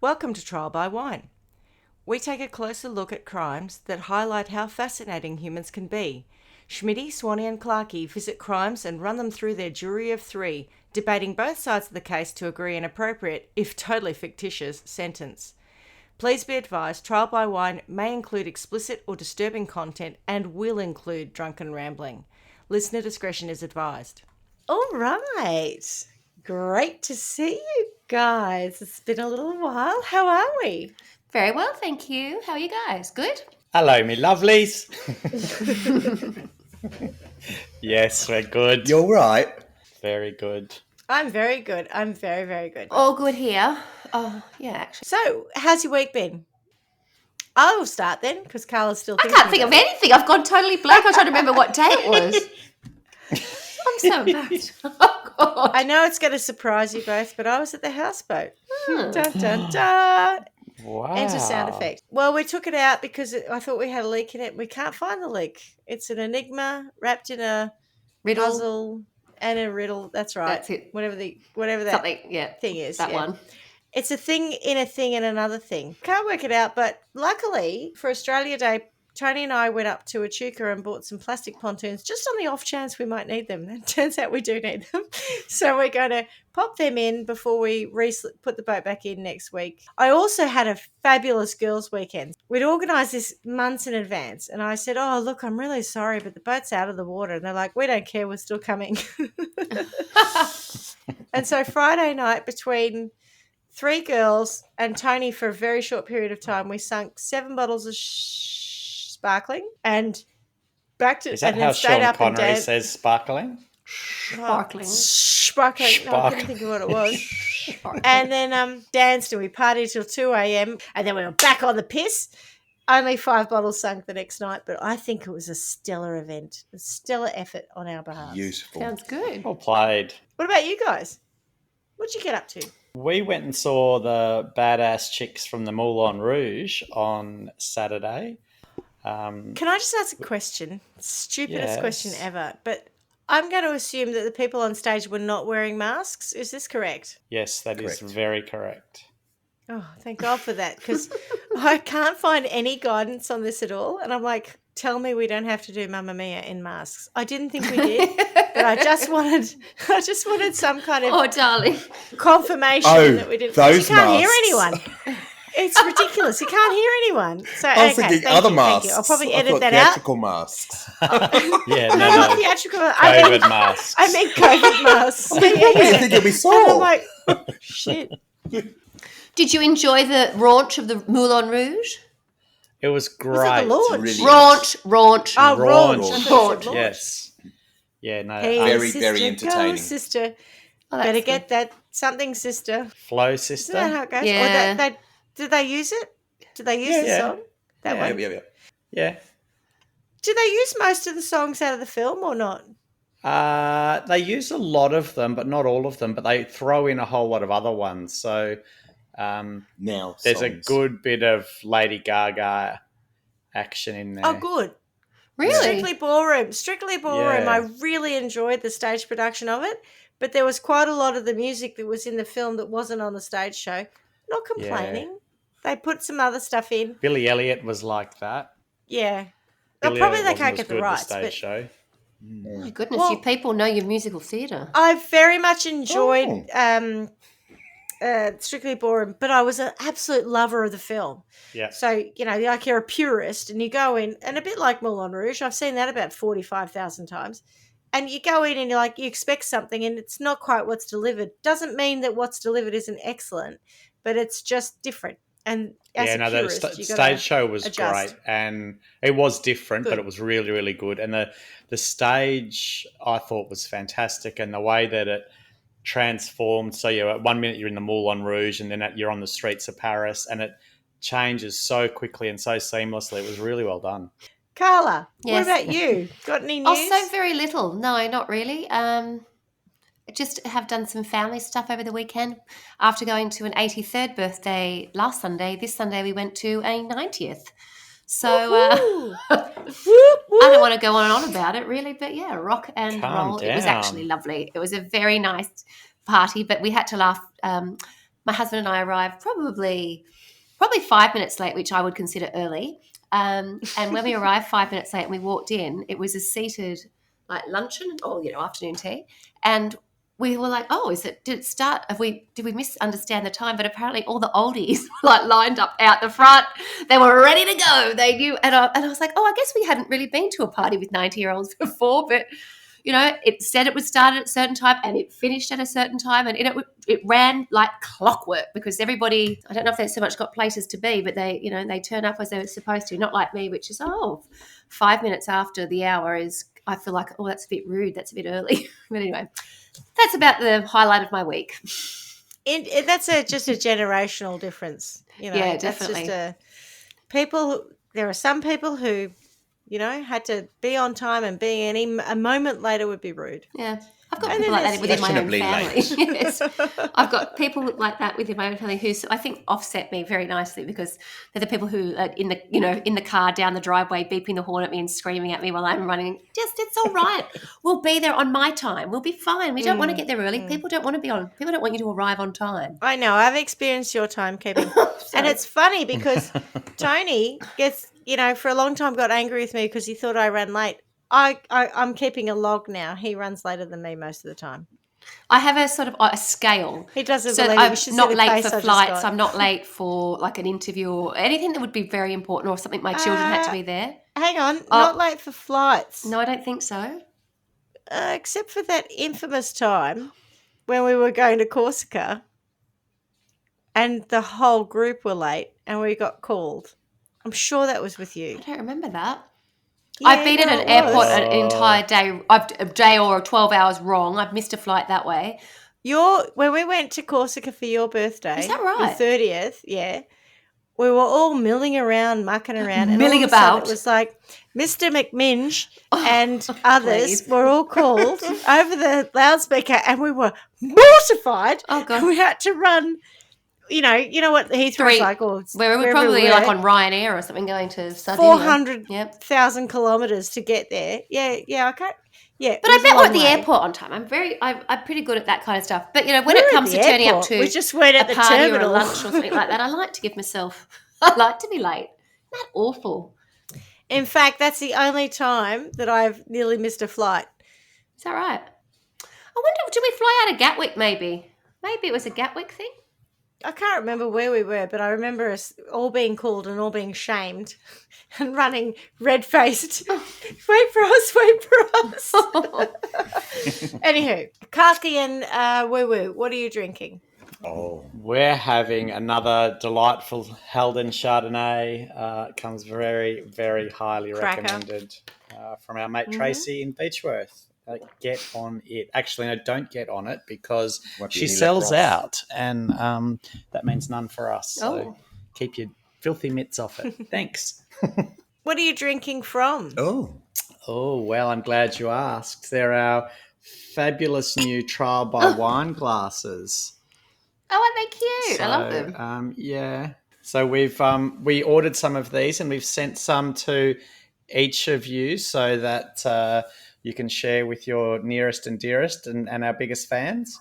Welcome to Trial by Wine. We take a closer look at crimes that highlight how fascinating humans can be. Schmidty, Swanee and Clarkey visit crimes and run them through their jury of three, debating both sides of the case to agree an appropriate, if totally fictitious, sentence. Please be advised, Trial by Wine may include explicit or disturbing content and will include drunken rambling. Listener discretion is advised. All right. Great to see you guys. It's been a little while. How are we? Very well, thank you. How are you guys? Good? Hello, me lovelies. Yes, we're good. You're right. Very good. I'm very good. I'm very, very good. All good here. Oh, yeah, actually. So, how's your week been? I'll start then, because Carla's still I thinking. can't think of anything. I've gone totally blank. I'm trying to remember what day it was. I'm so embarrassed. Oh, God. I know it's going to surprise you both, but I was at the houseboat. Dun, dun, dun. Wow. Enter sound effect. Well, we took it out because I thought we had a leak in it. We can't find the leak. It's an enigma wrapped in a Riddle. puzzle and a riddle. That's right. That's it. Whatever that Something, yeah. thing is. That yeah. one. It's a thing in a thing in another thing. Can't work it out, but luckily for Australia Day, Tony and I went up to Echuca and bought some plastic pontoons just on the off chance we might need them. It turns out we do need them. So we're going to pop them in before we put the boat back in next week. I also had a fabulous girls' weekend. We'd organised this months in advance, and I said, oh, look, I'm really sorry, but the boat's out of the water. And they're like, we don't care, we're still coming. And so Friday night, between three girls and Tony, for a very short period of time, we sunk 7 bottles of sparkling and back to. Is that and how then stayed Sean up and Connery danced. says sparkling? Sparkling. Sparkling. No, I couldn't think of what it was. And then danced and we partied till 2 a.m. and then we were back on the piss. Only 5 bottles sunk the next night, but I think it was a stellar event, a stellar effort on our behalf. Beautiful. Sounds good. Well played. What about you guys? What'd you get up to? We went and saw the badass chicks from the Moulin Rouge on Saturday. Can I just ask a question? Stupidest Yes. question ever, but I'm going to assume that the people on stage were not wearing masks. Is this correct? Yes, that is Correct. very correct. Oh, thank God for that, because I can't find any guidance on this at all. And I'm like, tell me we don't have to do Mamma Mia in masks. I didn't think we did, but I just wanted some kind of Oh, darling. confirmation that we didn't. those You can't hear masks. anyone. It's ridiculous. You can't hear anyone. So I was okay, thinking thank other you, masks. Thank you. I'll probably I edit thought that out. theatrical masks. Yeah, No, no, not no. theatrical. COVID masks. I meant COVID masks. Yeah, yeah, What do you yeah. think we And I'm saw? like, shit. Did you enjoy the raunch of the Moulin Rouge? It was Was it great. the launch? Brilliant. Raunch. Oh, Raunch. raunch. I thought you said Raunch. launch. Yes. Yeah, no. Hey, Very, sister, very go, entertaining. sister. Oh, that's Better good. get that something, sister. Flow Isn't that sister. how it goes? Yeah. Or did they use it? Did they use the Yeah. song? That Yeah. one? Yeah. Yeah. Did they use most of the songs out of the film or not? They use a lot of them, but not all of them. But they throw in a whole lot of other ones. So Now there's a songs. good bit of Lady Gaga action in there. Oh, good. Really? Strictly Ballroom. Strictly Ballroom. Yeah. I really enjoyed the stage production of it, but there was quite a lot of the music that was in the film that wasn't on the stage show. Not complaining. They put some other stuff in. Billy Elliot was like that. Yeah. Well, Billy probably Elliot they can't wasn't get as the good rights, stage but show. Oh, my goodness, Well- you people know your musical theatre. I very much enjoyed Strictly Ballroom, but I was an absolute lover of the film. Yeah. So, like you're a purist and you go in, and a bit like Moulin Rouge, I've seen that about 45,000 times. And you go in and you're like, you expect something and it's not quite what's delivered. Doesn't mean that what's delivered isn't excellent, but it's just different. And as a The purist, you gotta stage show was adjust. great, and it was different, Good. but it was really, really good. And the stage I thought was fantastic, and the way that it transformed. So at 1 minute you're in the Moulin Rouge, and then you're on the streets of Paris, and it changes so quickly and so seamlessly. It was really well done. Carla, Yes. what about you? Got any news? Also, very little. No, not really. I just have done some family stuff over the weekend. After going to an 83rd birthday last Sunday, this Sunday we went to a 90th. So Woohoo. I don't want to go on and on about it really, but yeah, rock and Calm roll. It was down. actually lovely. It was a very nice party, but we had to laugh my husband and I arrived probably 5 minutes late, which I would consider early. And when we arrived 5 minutes late and we walked in, it was a seated like luncheon or afternoon tea, and we were like, "Oh, did it start? Did we misunderstand the time?" But apparently, all the oldies were like lined up out the front. They were ready to go. They knew, and I was like, "Oh, I guess we hadn't really been to a party with 90-year-olds before." But it said it would start at a certain time and it finished at a certain time, and it ran like clockwork because everybody, I don't know if they've so much got places to be, but they turn up as they were supposed to. Not like me, which is 5 minutes after the hour is. I feel like, that's a bit rude. That's a bit early. But anyway, that's about the highlight of my week. That's just a generational difference. Yeah, that's definitely. There are some people who, had to be on time, and being a moment later would be rude. Yeah. I've got people like that within my own family. Yes. I've got people like that within my own family who I think offset me very nicely, because they're the people who are in the car down the driveway beeping the horn at me and screaming at me while I'm running. It's all right. We'll be there on my time. We'll be fine. We don't want to get there early. People don't want you to arrive on time. I know. I've experienced your timekeeping. And it's funny because Tony gets, for a long time got angry with me because he thought I ran late. I'm keeping a log now. He runs later than me most of the time. I have a sort of a scale. He doesn't so believe I'm it. not late for flights. I'm not late for like an interview or anything that would be very important or something my children had to be there. Hang on. Not late for flights. No, I don't think so. Except for that infamous time when we were going to Corsica and the whole group were late and we got called. I'm sure that was with you. I don't remember that. Yeah, I've been at an airport an entire day, a day or 12 hours wrong. I've missed a flight that way. When we went to Corsica for your birthday, is that right? The 30th, yeah, we were all milling around, mucking around, and milling all of a sudden about. It was like Mr. McMinge and others were all called over the loudspeaker, and we were mortified. Oh God, we had to run. You know what Heathrow's like, or where we were probably like on Ryanair or something going to Sardinia. 400,000 kilometres to get there. Yeah, I can't. Yeah, but I bet we're at the airport on time. I'm pretty good at that kind of stuff. But when it comes to turning up to we just went at a the party terminal. or a lunch or something like that, I like to give myself. I like to be late. Isn't that awful? In fact, that's the only time that I've nearly missed a flight. Is that right? I wonder, did we fly out of Gatwick? Maybe it was a Gatwick thing. I can't remember where we were, but I remember us all being called and all being shamed and running red-faced. Wait for us. Anywho, Kaki and Woo-Woo, what are you drinking? Oh, we're having another delightful Helden Chardonnay. It comes very, very highly recommended from our mate Tracy in Beechworth. Get on it. Actually, no, don't get on it because she sells out, and that means none for us. So keep your filthy mitts off it. Thanks. What are you drinking from? Oh, well, I'm glad you asked. They're our fabulous new trial by wine glasses. Oh, aren't they cute? I love them. Yeah. So we ordered some of these and we've sent some to each of you so that you can share with your nearest and dearest and our biggest fans.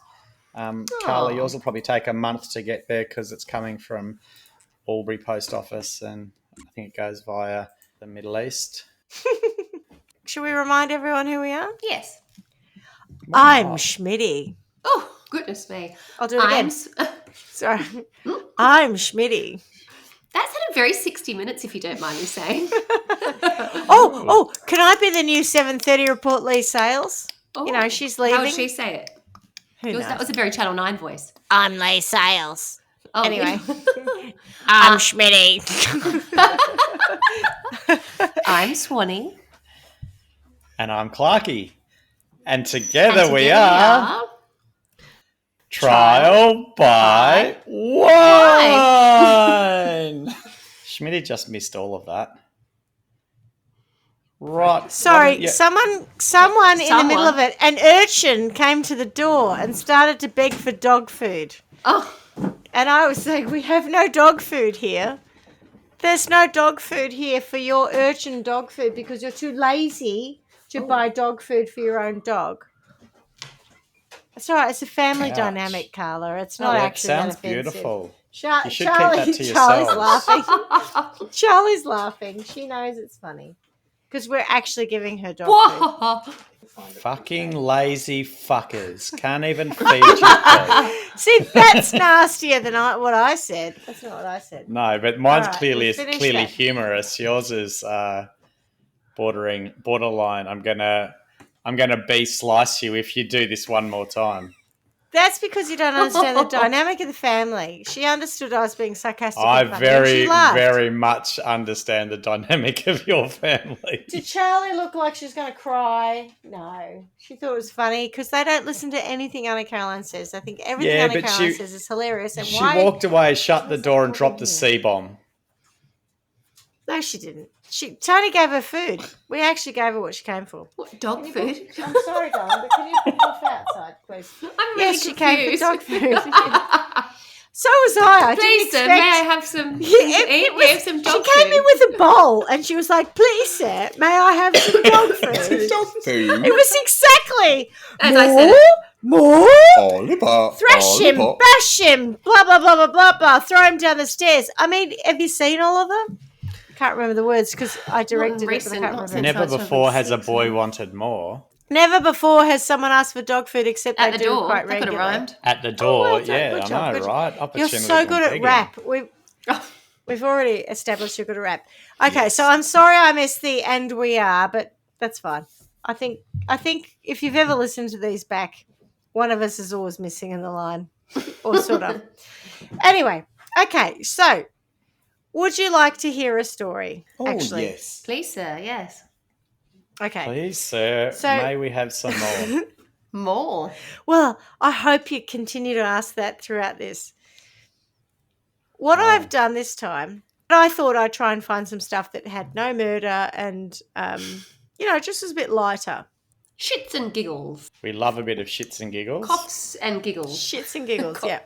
Carla, yours will probably take a month to get there because it's coming from Albury Post Office and I think it goes via the Middle East. Should we remind everyone who we are? Yes. I'm Schmidty. Oh, goodness me. I'll do it again. Sorry. I'm Schmidty. That sounded very 60 Minutes, if you don't mind me saying. Can I be the new 7:30 report, Lee Sales? Oh, she's leaving. How would she say it? That was a very Channel 9 voice. I'm Lee Sales. Oh, anyway. I'm Schmidty. I'm Swanee. And I'm Clarky. And together we are... Trial by Wine. Schmidty just missed all of that. Right. Sorry, someone in the middle of it, an urchin came to the door and started to beg for dog food. Oh. And I was saying, we have no dog food here. There's no dog food here for your urchin dog food because you're too lazy to buy dog food for your own dog. It's all right. It's a family Ouch. dynamic, Carla. It's not That actually that sounds offensive. beautiful. Charlie, You should keep that to Charlie's yourselves. laughing. Charlie's laughing. She knows it's funny because we're actually giving her dog food. Whoa. Fucking lazy fuckers. Can't even feed your dog. See, that's nastier than what I said. That's not what I said. No, but mine's All right, clearly we've finished clearly that. humorous. Yours is borderline. I'm gonna slice you if you do this one more time. That's because you don't understand the dynamic of the family. She understood I was being sarcastic. I and funny, and she laughed. very much understand the dynamic of your family. Did Charlie look like she was going to cry? No. She thought it was funny because they don't listen to anything Anna Caroline says. I think everything Anna Caroline says is hilarious. And She walked away, shut the door, and dropped the talking C-bomb. No, she didn't. Tony gave her food. We actually gave her what she came for. What, dog food? I'm sorry, darling, but can you put off outside, please? I'm really Yes, she came for confused. dog food. So was I. Please, sir, may I have some? We have some dog She came food. in with a bowl and she was like, "Please, sir, may I have some dog food?" Dog food. It was exactly As I said more. Oliver. Thrash him, Oliver. bash him, blah blah blah blah blah blah. Throw him down the stairs. I mean, have you seen all of them? I can't remember the words because I directed it, but I can't remember. Never Since before I was has a 6, boy wanted more. Never before has someone asked for dog food except At they the do door. quite That could have regularly. rhymed. At the door, well done. yeah, Good I job, know, good right? You're Opportunity so good at begging. rap. We've already established you're good at rap. Okay, so I'm sorry I missed the "and we are," but that's fine. I think if you've ever listened to these back, one of us is always missing in the line, or sort of. Anyway, okay, so would you like to hear a story? Oh, Actually, yes. Please, sir. Yes. okay. Please, sir, So- may we have some more? More. Well, I hope you continue to ask that throughout this. What I've done this time, I thought I'd try and find some stuff that had no murder and, just was a bit lighter. Shits and giggles. We love a bit of shits and giggles. Coughs and giggles. Shits and giggles, yeah.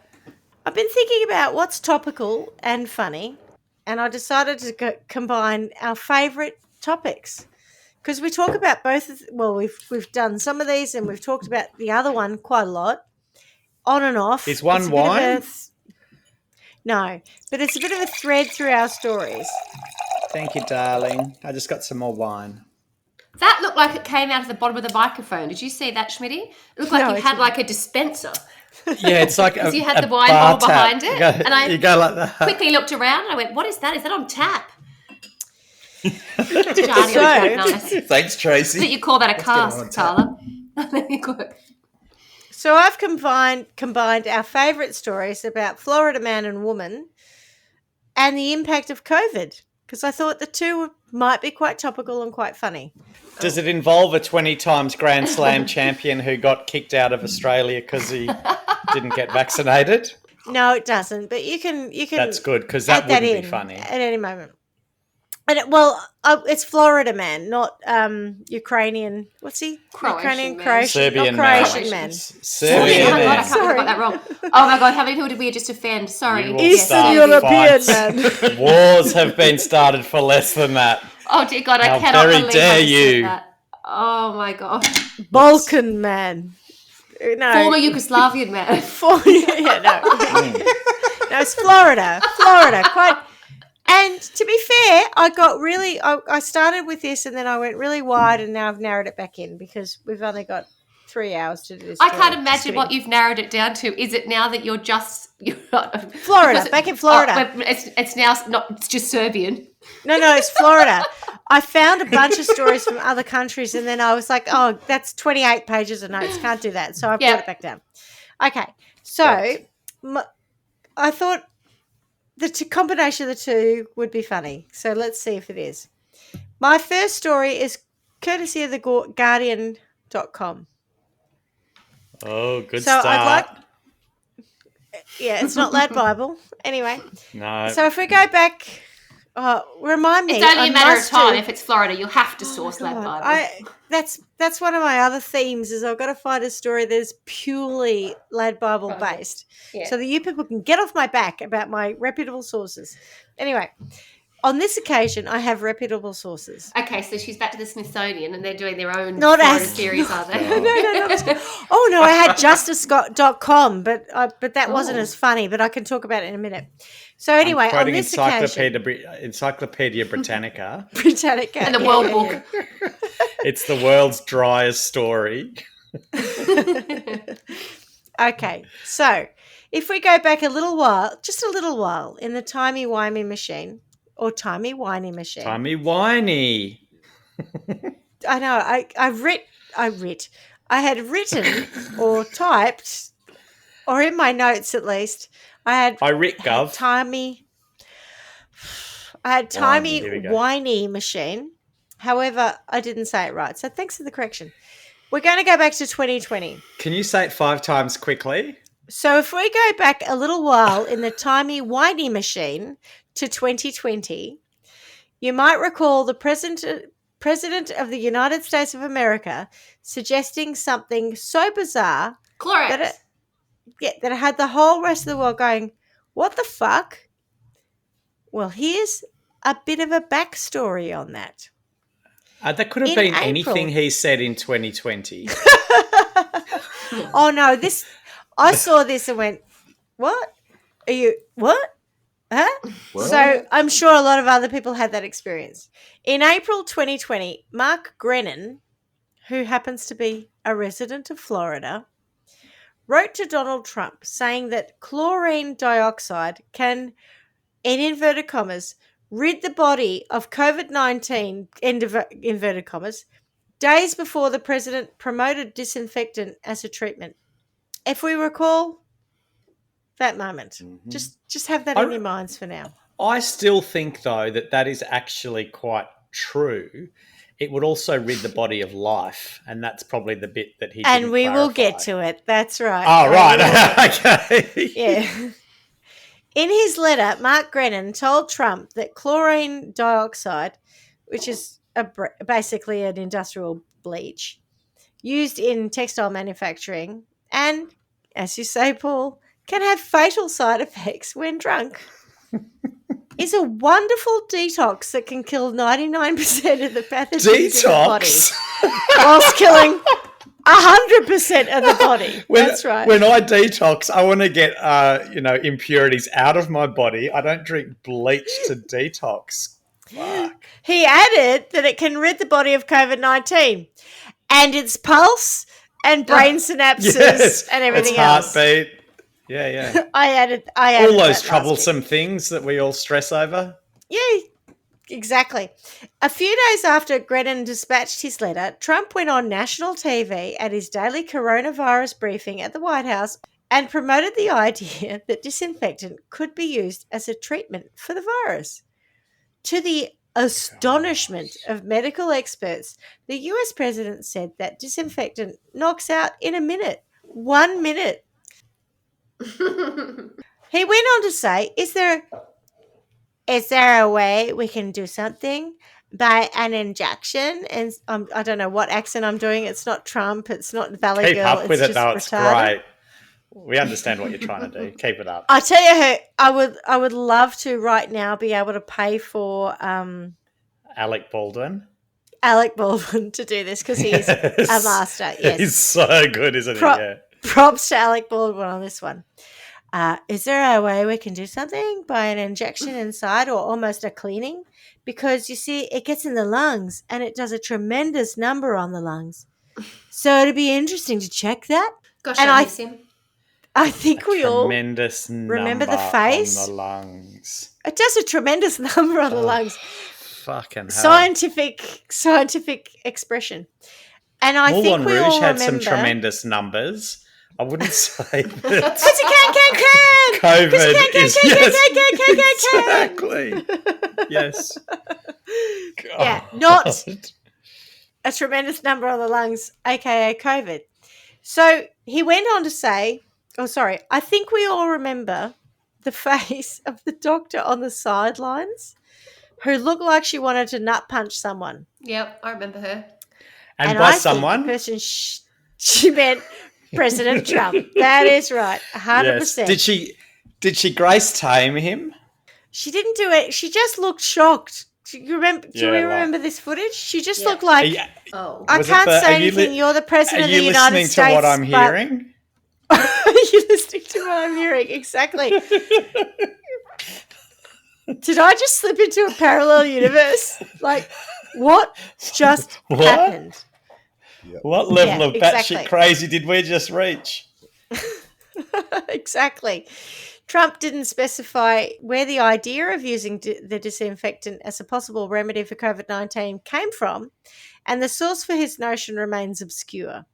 I've been thinking about what's topical and funny, and I decided to combine our favourite topics. Because we talk about both we've done some of these and we've talked about the other one quite a lot, on and off. Is one It's a bit of wine? No, but it's a bit of a thread through our stories. Thank you, darling. I just got some more wine. That looked like it came out of the bottom of the microphone. Did you see that, Schmidty? It looked like No, you it had didn't. like a dispenser. Yeah, it's like Because you had the wine bottle behind it. And I you go like that. quickly looked around and I went, what is that? Is that on tap? Jardy was quite nice. Thanks, Tracy. But you call that a Let's get it on cask, tap. Carla. So I've combined our favourite stories about Florida man and woman and the impact of COVID, because I thought the two might be quite topical and quite funny. Does it involve a 20 times Grand Slam champion who got kicked out of Australia because he didn't get vaccinated? No, it doesn't. But you can. That's good, because that add that wouldn't be in funny. at any moment. And it's Florida man, not Ukrainian. What's he? Croatian Ukrainian, man. Croatian, Serbian not Croatian man. man. Serbian Oh my God, I man. can't believe I got that wrong. Oh my God, how many people did we just offend? Sorry. You will Eastern start European fights. man. Wars have been started for less than that. Oh dear God, I How cannot very believe dare I just said you. that. Oh my God. Balkan man. No. Former Yugoslavian man. No, it's Florida. Florida. Quite. And to be fair, I started with this and then I went really wide and now I've narrowed it back in because we've only got 3 hours to do this. I story. can't imagine Just what kidding. you've narrowed it down to. Is it now that you're not Florida, because- back in Florida. Oh, it's now not. It's just Serbian. No, it's Florida. I found a bunch of stories from other countries and then I was like, oh, that's 28 pages of notes. Can't do that. So I brought it back down. Okay. So I thought the combination of the two would be funny. So let's see if it is. My first story is courtesy of the Guardian.com. Oh, good So start. I'd like... Yeah, it's not Lad Bible. Anyway. No. So if we go back... remind me. It's only I a matter of must time. do- If it's Florida, you'll have to source that God, Bible. that's one of my other themes is I've got to find a story that's purely Lad Bible based, Yeah. so that you people can get off my back about my reputable sources. Anyway, On this occasion, I have reputable sources. Okay, so she's back to the Smithsonian and they're doing their own Not Florida as- series, are they? No. Oh, no, I had justicecom, but that wasn't Oh. as funny, but I can talk about it in a minute. So anyway, I'm on quoting this occasion... Encyclopedia Britannica. Britannica. And the World Book. It's the world's driest story. Okay, so if we go back a little while, just a little while, in the timey-wimey machine, or timey-wimey machine. Timey-wimey. I know, I had written or typed, or in my notes at least, I had timey Here we go. whiny machine. However, I didn't say it right. So thanks for the correction. We're going to go back to 2020. Can you say it 5 times quickly? So if we go back a little while in the timey-wimey machine to 2020, you might recall the President of the United States of America suggesting something so bizarre Clorox. that it had the whole rest of the world going, what the fuck? Well, here's a bit of a backstory on that. That could have In been April. anything he said in 2020. Oh, no, I saw this and went, what? What? Huh? What? So I'm sure a lot of other people had that experience. In April 2020, Mark Grennan, who happens to be a resident of Florida, wrote to Donald Trump saying that chlorine dioxide can, in inverted commas, rid the body of COVID-19, inverted commas, days before the president promoted disinfectant as a treatment. If we recall that moment, just have that in your minds for now. I still think, though, that is actually quite true. It would also rid the body of life, and that's probably the bit that he didn't And we will clarify. get to it. That's right. Oh, right. Okay. Yeah. In his letter, Mark Grennan told Trump that chlorine dioxide, which is basically an industrial bleach, used in textile manufacturing and, as you say, Paul, can have fatal side effects when drunk, is a wonderful detox that can kill 99% of the pathogens in the body whilst killing 100% of the body. That's right. When I detox, I want to get impurities out of my body. I don't drink bleach to detox. Fuck. He added that it can rid the body of COVID-19 and its pulse and brain synapses and everything its else. Heartbeat. Yeah. I added all those that troublesome things that we all stress over. Yeah, exactly. A few days after Grennan dispatched his letter, Trump went on national TV at his daily coronavirus briefing at the White House and promoted the idea that disinfectant could be used as a treatment for the virus. To the astonishment of medical experts, the US president said that disinfectant knocks out in a minute. 1 minute. He went on to say, is there a way we can do something by an injection? And I don't know what accent I'm doing. It's not Trump. It's not Valley Keep Girl. up with it's it, just though. It's retarded. great. We understand what you're trying to do. Keep it up. I tell you, I would love to right now be able to pay for Alec Baldwin. Alec Baldwin to do this because he's a master. Yes, He's so good, isn't he? Yeah. Props to Alec Baldwin on this one. Is there a way we can do something by an injection inside or almost a cleaning? Because you see, it gets in the lungs and it does a tremendous number on the lungs. So it'd be interesting to check that. Gosh, And I miss him. I think we all Tremendous remember the number face. on the lungs. It does a tremendous number on the lungs. Fucking hell. Scientific expression. And I Moulin think we Rouge all had remember some tremendous numbers. I wouldn't say that. It's a can. COVID It's a can. exactly. Yes. Yeah, not a tremendous number on the lungs, aka COVID. So he went on to say, I think we all remember the face of the doctor on the sidelines who looked like she wanted to nut punch someone. Yep, I remember her. And I by think someone, the person she meant President Trump. That is right, 100%. yes. Did she grace tame him? She didn't do it. She just looked shocked. Do you remember? Do Yeah, we like- remember this footage? She just Yeah. looked like, Are you, Oh. I was it can't the- say are you li- anything. You're the president are of the you United listening States. to what I'm but- hearing? Are you listening to what I'm hearing? Exactly. Did I just slip into a parallel universe? Like, what just What? happened? What level Yeah, of batshit exactly. crazy did we just reach? Exactly. Trump didn't specify where the idea of using the disinfectant as a possible remedy for COVID-19 came from, and the source for his notion remains obscure.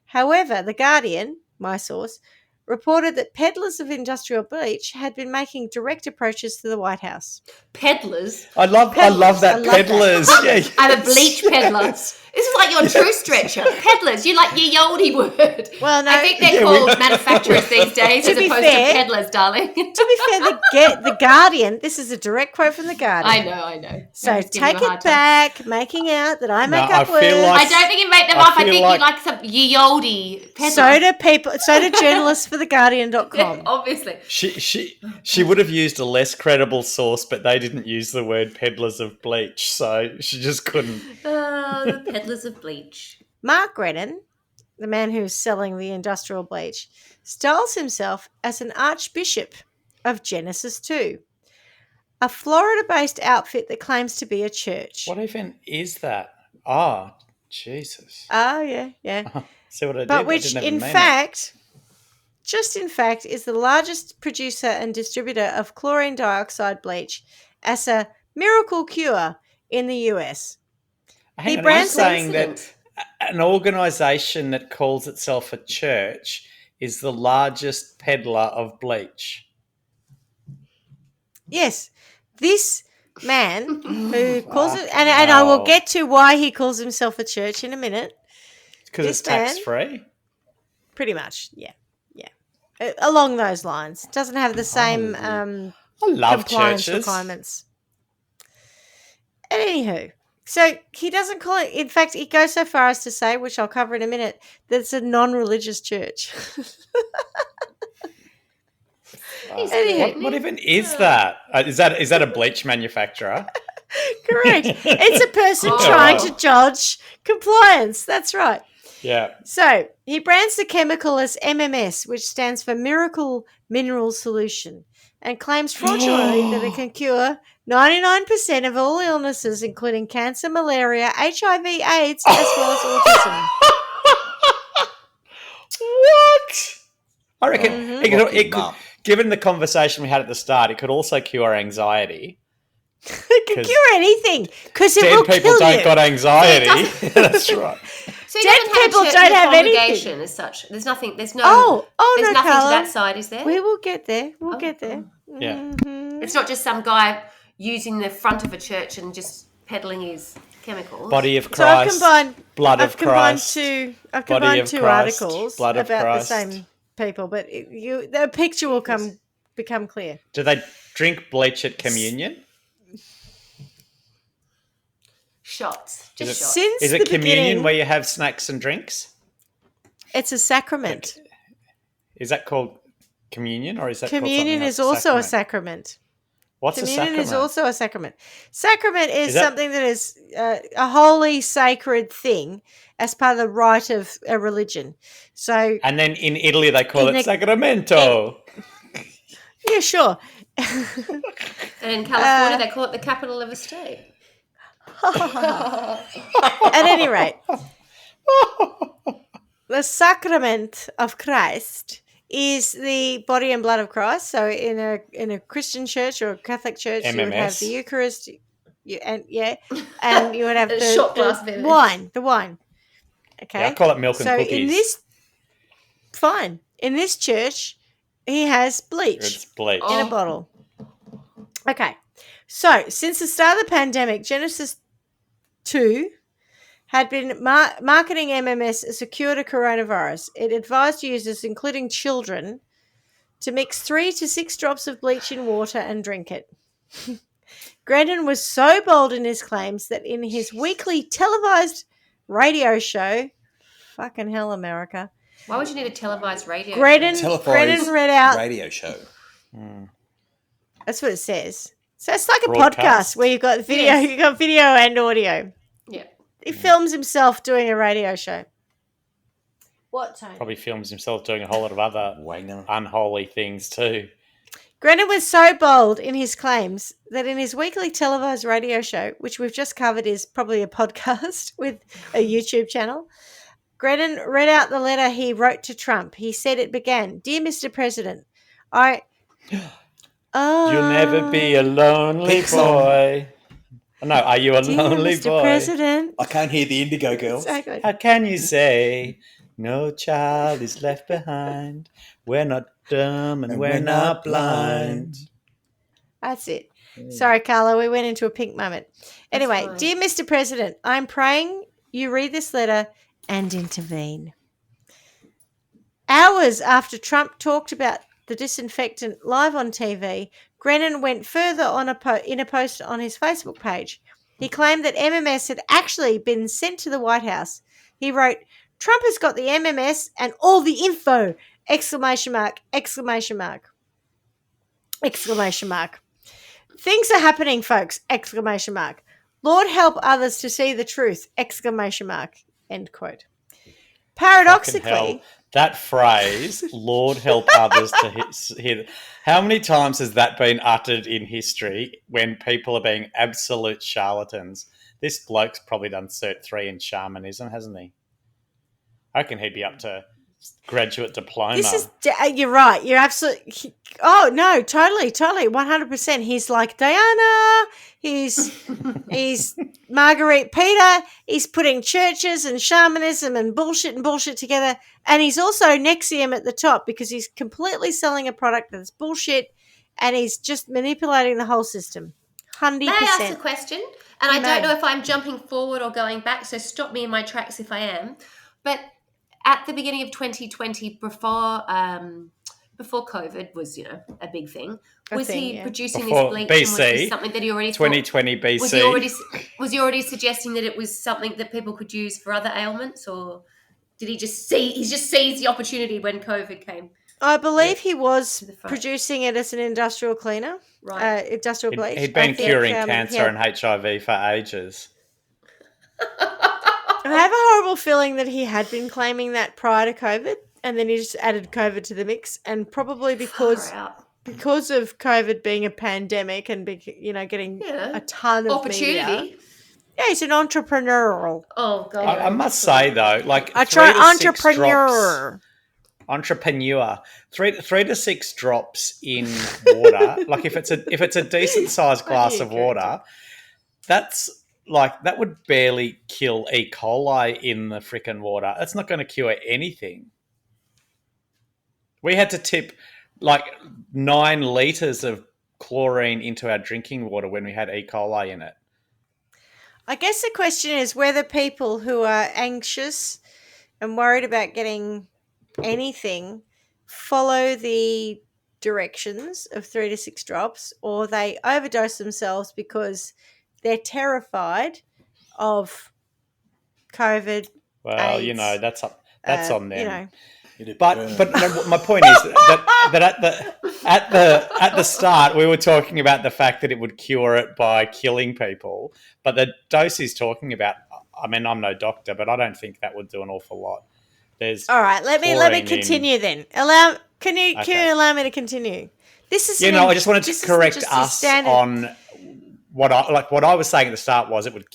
However, The Guardian, my source, reported that peddlers of industrial bleach had been making direct approaches to the White House. Peddlers. I love Peddlers. that I love that. peddlers. Yeah, I'm a bleach peddler. This is like your true stretcher. Peddlers. You like your Yoldi word. Well, no. I think they're Yeah, called manufacturers these days To as be opposed fair- to peddlers, darling. To be fair, the Guardian, this is a direct quote from The Guardian. I know. So I'm just giving take you a hard it time. back, making out that I No, make I up feel words. like- I don't think you make them I up. I feel think like- you like some Yoldi peddler. So do journalists for TheGuardian.com. Obviously. She would have used a less credible source, but they didn't use the word peddlers of bleach, so she just couldn't. Oh, the peddlers of bleach. Mark Grennan, the man who's selling the industrial bleach, styles himself as an archbishop of Genesis 2, a Florida-based outfit that claims to be a church. What even is that? Oh, Jesus. Oh, yeah. See what I did? But I which, didn't even in mean it. fact, is the largest producer and distributor of chlorine dioxide bleach as a miracle cure in the US. Hang he on, are you brands saying that Coincidence. an organisation that calls itself a church is the largest peddler of bleach? Yes, this man who calls it, and I will get to why he calls himself a church in a minute. Because it's This man- tax-free? Pretty much, yeah. Along those lines. Doesn't have the same I love compliance churches. requirements. And anywho, so he doesn't call it, in fact, he goes so far as to say, which I'll cover in a minute, that it's a non-religious church. Anywho. What even is that? Is that a bleach manufacturer? Correct. It's a person Oh. trying to dodge compliance. That's right. Yeah. So he brands the chemical as MMS, which stands for Miracle Mineral Solution, and claims fraudulently that it can cure 99% of all illnesses, including cancer, malaria, HIV, AIDS, as well as autism. What? I reckon Mhm. it could, given the conversation we had at the start, it could also cure anxiety. It can 'Cause cure anything because it Dead will people kill don't you. got anxiety. So That's right. So he Dead doesn't have people a church don't with a have anything. congregation as such. There's nothing. There's no. Oh there's no, nothing Carla. to that side, is there? We will get there. We'll Oh, get there. Yeah. Mhm. It's not just some guy using the front of a church and just peddling his chemicals. Body of So I've Christ, combined. blood I've of combined Christ. two. I've Body combined of two Christ, articles blood of about Christ. the same people, but the picture will become clear. Do they drink bleach at communion? Shots. Is Just it- shots. Since Is the it communion beginning, where you have snacks and drinks? it's a sacrament. Is that called communion, or is that Communion called is something else? also a sacrament. What's a Communion sacrament? is also a sacrament. Sacrament is Is that- something that is a holy, sacred thing as part of the rite of a religion. So, And then in Italy they call In it the- Sacramento. yeah, sure. And in California, they call it the capital of a state. At any rate, the sacrament of Christ is the body and blood of Christ. So in a Christian church or a Catholic church, you would have MMS. the Eucharist, and you would have A the, shot glass of the MMS. wine. Okay, Yeah, I call it milk and so cookies. in this church, he has bleach It's bleach. in a Oh. bottle. Okay. So, since the start of the pandemic, Genesis 2 had been marketing MMS as a cure to coronavirus. It advised users, including children, to mix 3 to 6 drops of bleach in water and drink it. Grennan was so bold in his claims that in his weekly televised radio show, fucking hell, America, Why would you need a televised radio? Grennan Televised read out, radio show. that's what it says. So it's like a Broadcast. podcast where you've got video, Yes. you've got video and audio. Yeah. He films himself doing a radio show. What, Tony? Probably films himself doing a whole lot of other Wanger. unholy things too. Grennan was so bold in his claims that in his weekly televised radio show, which we've just covered is probably a podcast with a YouTube channel, Grennan read out the letter he wrote to Trump. He said it began, "Dear Mr. President, I..." You'll never be a lonely Pink song. boy. No, are you a "Dear lonely Mr. boy? President." I can't hear the Indigo Girls. Exactly. How can you say no child is left behind? We're not dumb and we're not blind. That's it. Sorry, Carla, we went into a pink moment. Anyway, fine. dear Mr. President, I'm praying you read this letter and intervene. Hours after Trump talked about the disinfectant live on TV, Grennan went further on in a post on his Facebook page. He claimed that MMS had actually been sent to the White House. He wrote, "Trump has got the MMS and all the info! Exclamation mark, exclamation mark, exclamation mark. Things are happening, folks! Exclamation mark. Lord help others to see the truth! Exclamation mark." End quote. Fucking Paradoxically, hell. That phrase, Lord help others to hear. How many times has that been uttered in history when people are being absolute charlatans? This bloke's probably done Cert 3 in shamanism, hasn't he? I reckon he'd be up to graduate diploma. this is, you're right. You're absolutely, oh no, totally, 100%. He's like Diana. He's Marguerite Peter. He's putting churches and shamanism and bullshit together. And he's also Nexium at the top because he's completely selling a product that's bullshit and he's just manipulating the whole system. 100%. May I ask a question? And You I don't may. know if I'm jumping forward or going back, so stop me in my tracks if I am. But at the beginning of 2020, before COVID was, a big thing, was thing, he yeah. producing Before this bleach? And was BC, this something that he already thought? 2020 BC. Was he already suggesting that it was something that people could use for other ailments, or did he just seized the opportunity when COVID came? I believe he was the front. producing it as an industrial cleaner, Right. industrial bleach. He'd been I think, curing he cancer had- and HIV for ages. I have a horrible feeling that he had been claiming that prior to COVID, and then he just added COVID to the mix, and probably because Far out. of COVID being a pandemic and getting Yeah. a ton of media. Opportunity. Yeah, he's an entrepreneur. Oh god. I must say though, like I 3 try to 6 entrepreneur. entrepreneur, 3 to 6 drops in water. Like if it's a decent sized glass of water, that's like that would barely kill E. coli in the frickin' water. That's not going to cure anything. We had to tip like 9 liters of chlorine into our drinking water when we had E. coli in it. I guess the question is whether people who are anxious and worried about getting anything follow the directions of 3 to 6 drops, or they overdose themselves because they're terrified of COVID. Well, AIDS, that's on them. But But no, my point is that at the start we were talking about the fact that it would cure it by killing people, but the dose he's talking about, I mean, I'm no doctor, but I don't think that would do an awful lot. There's all right. Let me chlorine continue then. Can you allow me to continue? This is I just wanted to correct us standard. on what I was saying at the start was it would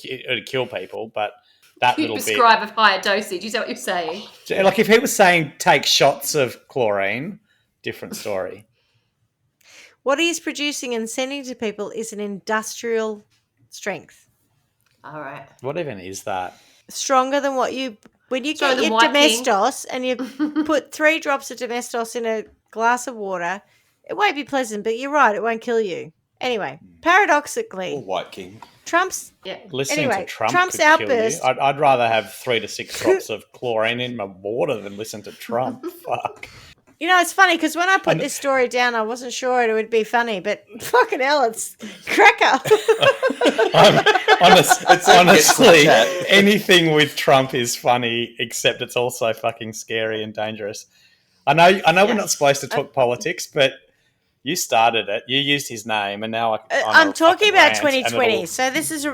kill people, but that You little bit. prescribe a higher dosage. Is that what you're saying? Like if he was saying take shots of chlorine, different story. What he is producing and sending to people is an industrial strength. All right. What even is that? Stronger than what you... When you Stronger get than your White King. domestos and you put 3 drops of domestos in a glass of water, it won't be pleasant, but you're right, it won't kill you. Anyway, paradoxically, Or White King. Trump's... Yeah. Listening Anyway, to Trump Trump's could kill outburst- you. I'd rather have 3 to 6 drops of chlorine in my water than listen to Trump. Fuck. It's funny because when I put this story down, I wasn't sure it would be funny, but fucking hell, it's cracker. Honestly, anything with Trump is funny, except it's also fucking scary and dangerous. I know we're not supposed to talk politics, but You started it. You used his name, and now I'm talking about fucking rant, 2020. So this is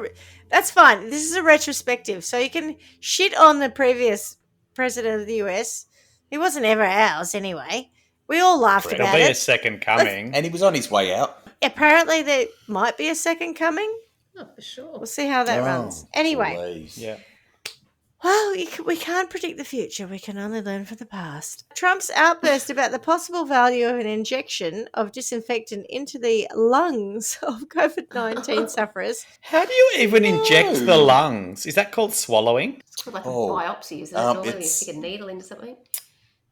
that's fine. This is a retrospective. So you can shit on the previous president of the US. He wasn't ever ours anyway. We all laughed It'll about be a it. second coming. And he was on his way out. Apparently there might be a second coming. Oh, for sure. We'll see how that runs. Anyway, Please. Yeah. well, we can't predict the future. We can only learn from the past. Trump's outburst about the possible value of an injection of disinfectant into the lungs of COVID-19 sufferers. How do you even inject the lungs? Is that called swallowing? It's called like a Oh, biopsy, isn't it? Normally you it's- stick a needle into something,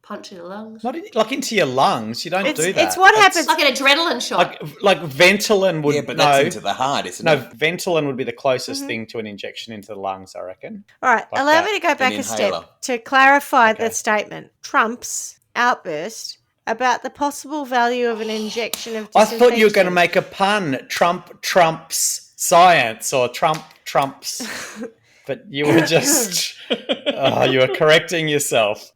punch in the lungs. Not like into your lungs. You don't do that. It's what It's happens. like an adrenaline shot. Like Ventolin would. Yeah, but that's into the heart, isn't No, it? Ventolin would be the closest thing to an injection into the lungs, I reckon. All right, Like allow that. me to go back a inhaler. step to clarify Okay. that statement. Trump's outburst about the possible value of an injection of I disinfectant. thought you were going to make a pun. Trump trumps science, or Trump trumps. But you were just. You were correcting yourself.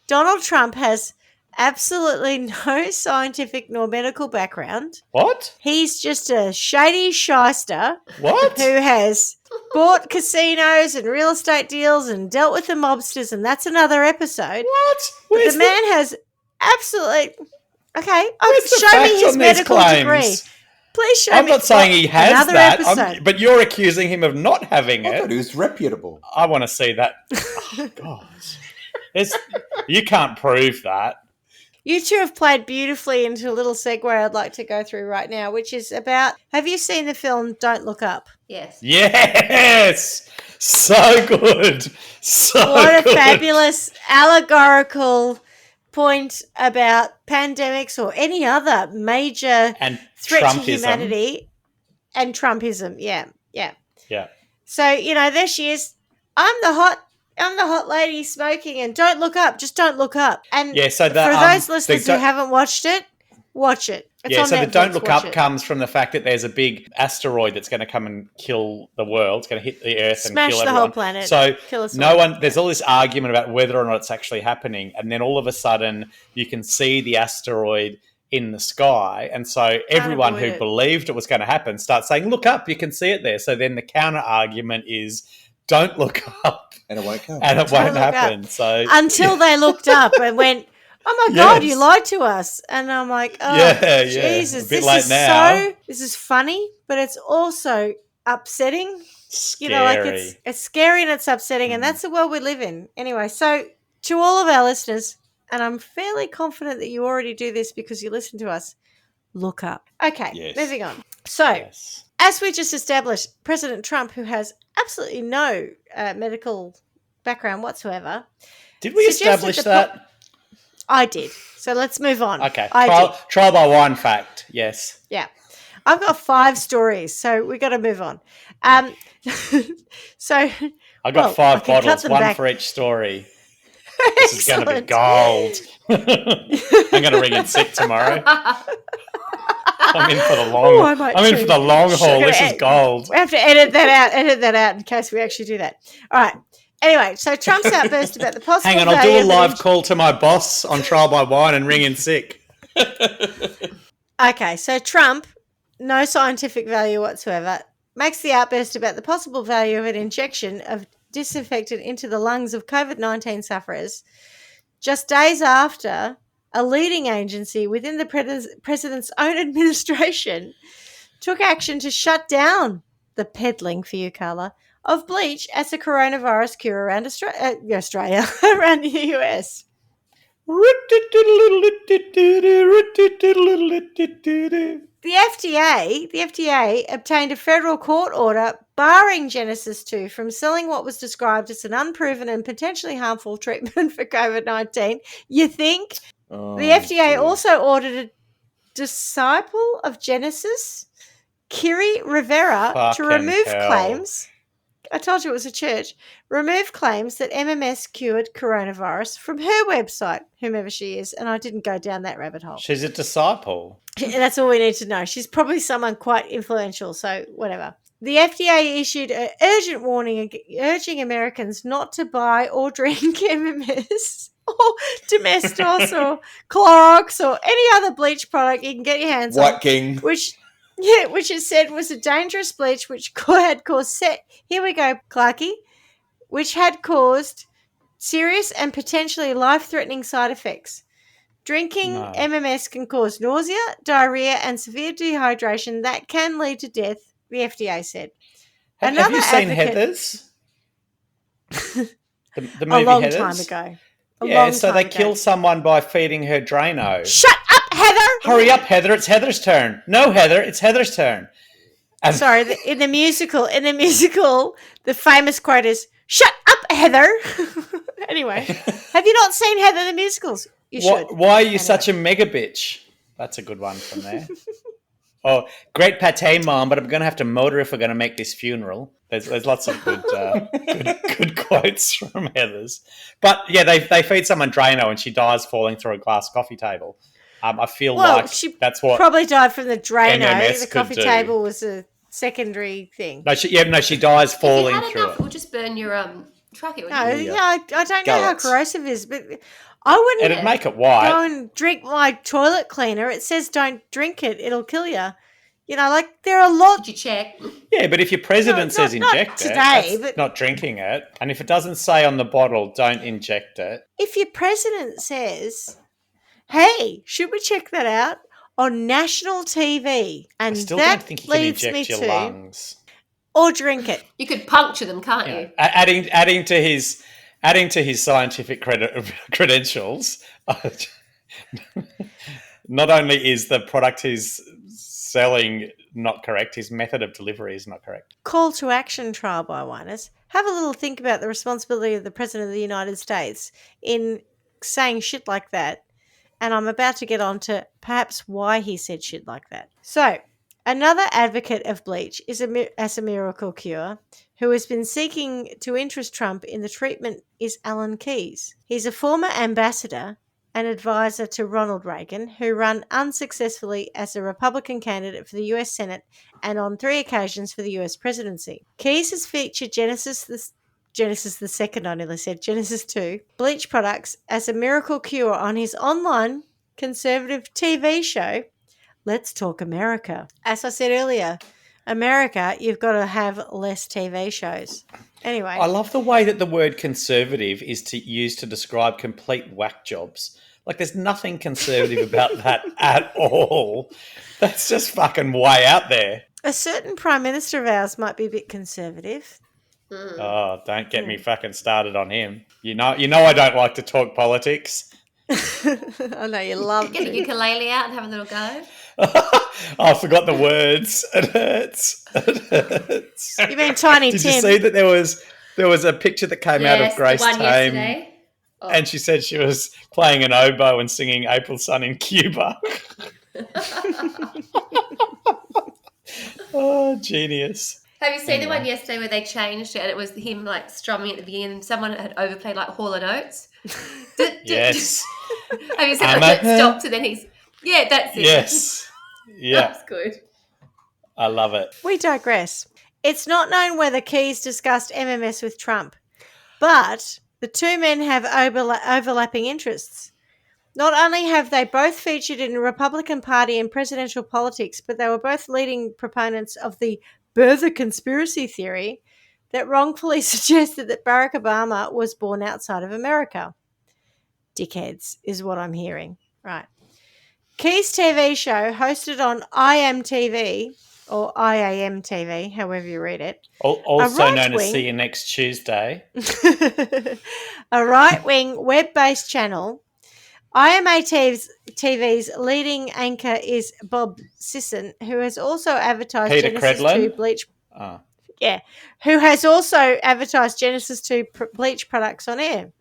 Donald Trump has absolutely no scientific nor medical background. What? He's just a shady shyster What? who has bought casinos and real estate deals and dealt with the mobsters, and that's another episode. What? But Where's the man has absolutely... Okay, where's the show fact me his on these medical claims? degree. Please show I'm me. not saying he has another that, episode. but you're accusing him of not having I thought it. he was reputable. I want to see that. Oh, God. You can't prove that. You two have played beautifully into a little segue I'd like to go through right now, which is about, have you seen the film Don't Look Up? Yes. Yes! So good. So What a good. fabulous allegorical point about pandemics or any other major And threat to Trumpism. humanity and Trumpism. Yeah. Yeah. So, there she is. I'm the hot lady smoking, and don't look up. Just don't look up. And Yeah, so for the, those the listeners who don't- haven't watched it, watch it. It's on so the Netflix, Don't Look watch Up it. comes from the fact that there's a big asteroid that's going to come and kill the world. It's going to hit the Earth Smash and kill the everyone. whole planet. So Kill us no all. one. There's all this argument about whether or not it's actually happening, and then all of a sudden you can see the asteroid in the sky, and so everyone avoid who it. believed it was going to happen starts saying, "Look up, you can see it there." So then the counter argument is, "Don't look up, And it won't come. and it won't look up. happen." So Until they looked up and went, "Oh my God, you Yes. lied to us!" And I'm like, "Oh, Yeah, Jesus, a bit this late is now. this is funny, but it's also upsetting." scary. It's scary and it's upsetting, and that's the world we live in. Anyway, so to all of our listeners, and I'm fairly confident that you already do this because you listen to us, look up. Okay, Yes. moving on. So, Yes. as we just established, President Trump, who has absolutely no medical background whatsoever, Did we suggested establish the that? I did. So let's move on. Okay. I did. Trial by one fact. Yes. Yeah. I've got 5 stories, so we got to move on. So I got Well, I 5 can cut bottles, them one back. for each story. This is going to be Excellent. gold. I'm going to ring in sick tomorrow. I'm in for the long. Oh, I might I'm in too. for the long haul. Sugar This is egg. gold. We have to edit that out in case we actually do that. All right. Anyway, so Trump's outburst about the possible Hang on, I'll value do a of live call to my boss on trial by wine and ring in sick. Okay, so Trump, no scientific value whatsoever, makes the outburst about the possible value of an injection of disinfectant into the lungs of COVID-19 sufferers just days after a leading agency within the president's own administration took action to shut down the peddling, for you, Carla, of bleach as a coronavirus cure around Australia, around the US. The FDA obtained a federal court order barring Genesis 2 from selling what was described as an unproven and potentially harmful treatment for COVID-19. You think? Oh, The FDA dear. also ordered a disciple of Genesis, Kiri Rivera, to Fucking remove hell. claims. I told you it was a church. Remove claims that MMS cured coronavirus from her website, whomever she is, and I didn't go down that rabbit hole. She's a disciple. That's all we need to know. She's probably someone quite influential, so whatever. The FDA issued an urgent warning urging Americans not to buy or drink MMS or Domestos or Clorox or any other bleach product you can get your hands on. White King. Which it said was a dangerous bleach which had caused here we go, Clarky, which had caused serious and potentially life-threatening side effects. Drinking MMS can cause nausea, diarrhea, and severe dehydration that can lead to death, the FDA said. Have you seen Heathers? The movie a long Heathers? time ago. They kill someone by feeding her Drano. Shut up, Heather! Hurry up, Heather! It's Heather's turn. No, Heather, it's Heather's turn. And sorry, in the musical, the famous quote is "Shut up, Heather." Anyway, have you not seen Heather the musicals? You should. Why are you such a mega bitch? That's a good one from there. Oh, great pate, Mom, but I'm going to have to motor if we're going to make this funeral. There's lots of good good quotes from Heather's. But, yeah, they feed someone Drano and she dies falling through a glass coffee table. I feel like that's what probably died from the Drano. MMS the coffee table was a secondary thing. No, she dies falling if you had through enough, it would just burn your trachea. I don't know how corrosive it is, but I wouldn't. It'd make it white. Go and drink my toilet cleaner. It says don't drink it; it'll kill you. You know, like there are a lot. Did you check? Yeah, but if your president says inject it, today, that's not drinking it. And if it doesn't say on the bottle, don't inject it. If your president says, "Hey, should we check that out on national TV?" and I still that don't think you can inject your lungs or drink it. You could puncture them, can't you? Adding to his scientific credentials, not only is the product he's selling not correct, his method of delivery is not correct. Call to action, trial by whiners. Have a little think about the responsibility of the President of the United States in saying shit like that. And I'm about to get on to perhaps why he said shit like that. So, another advocate of bleach is as a miracle cure who has been seeking to interest Trump in the treatment is Alan Keyes. He's a former ambassador and advisor to Ronald Reagan, who ran unsuccessfully as a Republican candidate for the US Senate and on 3 occasions for the US presidency. Keyes has featured Genesis 2, bleach products as a miracle cure on his online conservative TV show, Let's Talk America. As I said earlier, America, you've got to have less TV shows. Anyway. I love the way that the word conservative is used to describe complete whack jobs. Like, there's nothing conservative about that at all. That's just fucking way out there. A certain Prime Minister of ours might be a bit conservative. Oh, don't get me fucking started on him. You know I don't like to talk politics. I know you love Get a ukulele out and have a little go. I forgot the words. It hurts. It hurts. You mean Tiny Tim? Did you see that there was a picture that came out of Grace one Tame? yesterday. Oh. And she said she was playing an oboe and singing April Sun in Cuba. Oh, genius. Have you seen the one yesterday where they changed it and it was him like strumming at the beginning and someone had overplayed like Hall & Oates? Yes. Have you seen it stopped and then he's... Yeah, that's it. Yes. Yeah. That's good. I love it. We digress. It's not known whether Keyes discussed MMS with Trump, but the two men have overlapping interests. Not only have they both featured in the Republican Party and presidential politics, but they were both leading proponents of the birther conspiracy theory that wrongfully suggested that Barack Obama was born outside of America. Dickheads is what I'm hearing. Right. Key's TV show, hosted on IMTV, or IAM TV, however you read it. Also known as See You Next Tuesday. A right-wing web-based channel. IMA TV's leading anchor is Bob Sisson, who has also advertised Peter Genesis Credlin? 2 Bleach. Oh. Yeah, who has also advertised Genesis 2 Bleach products on air.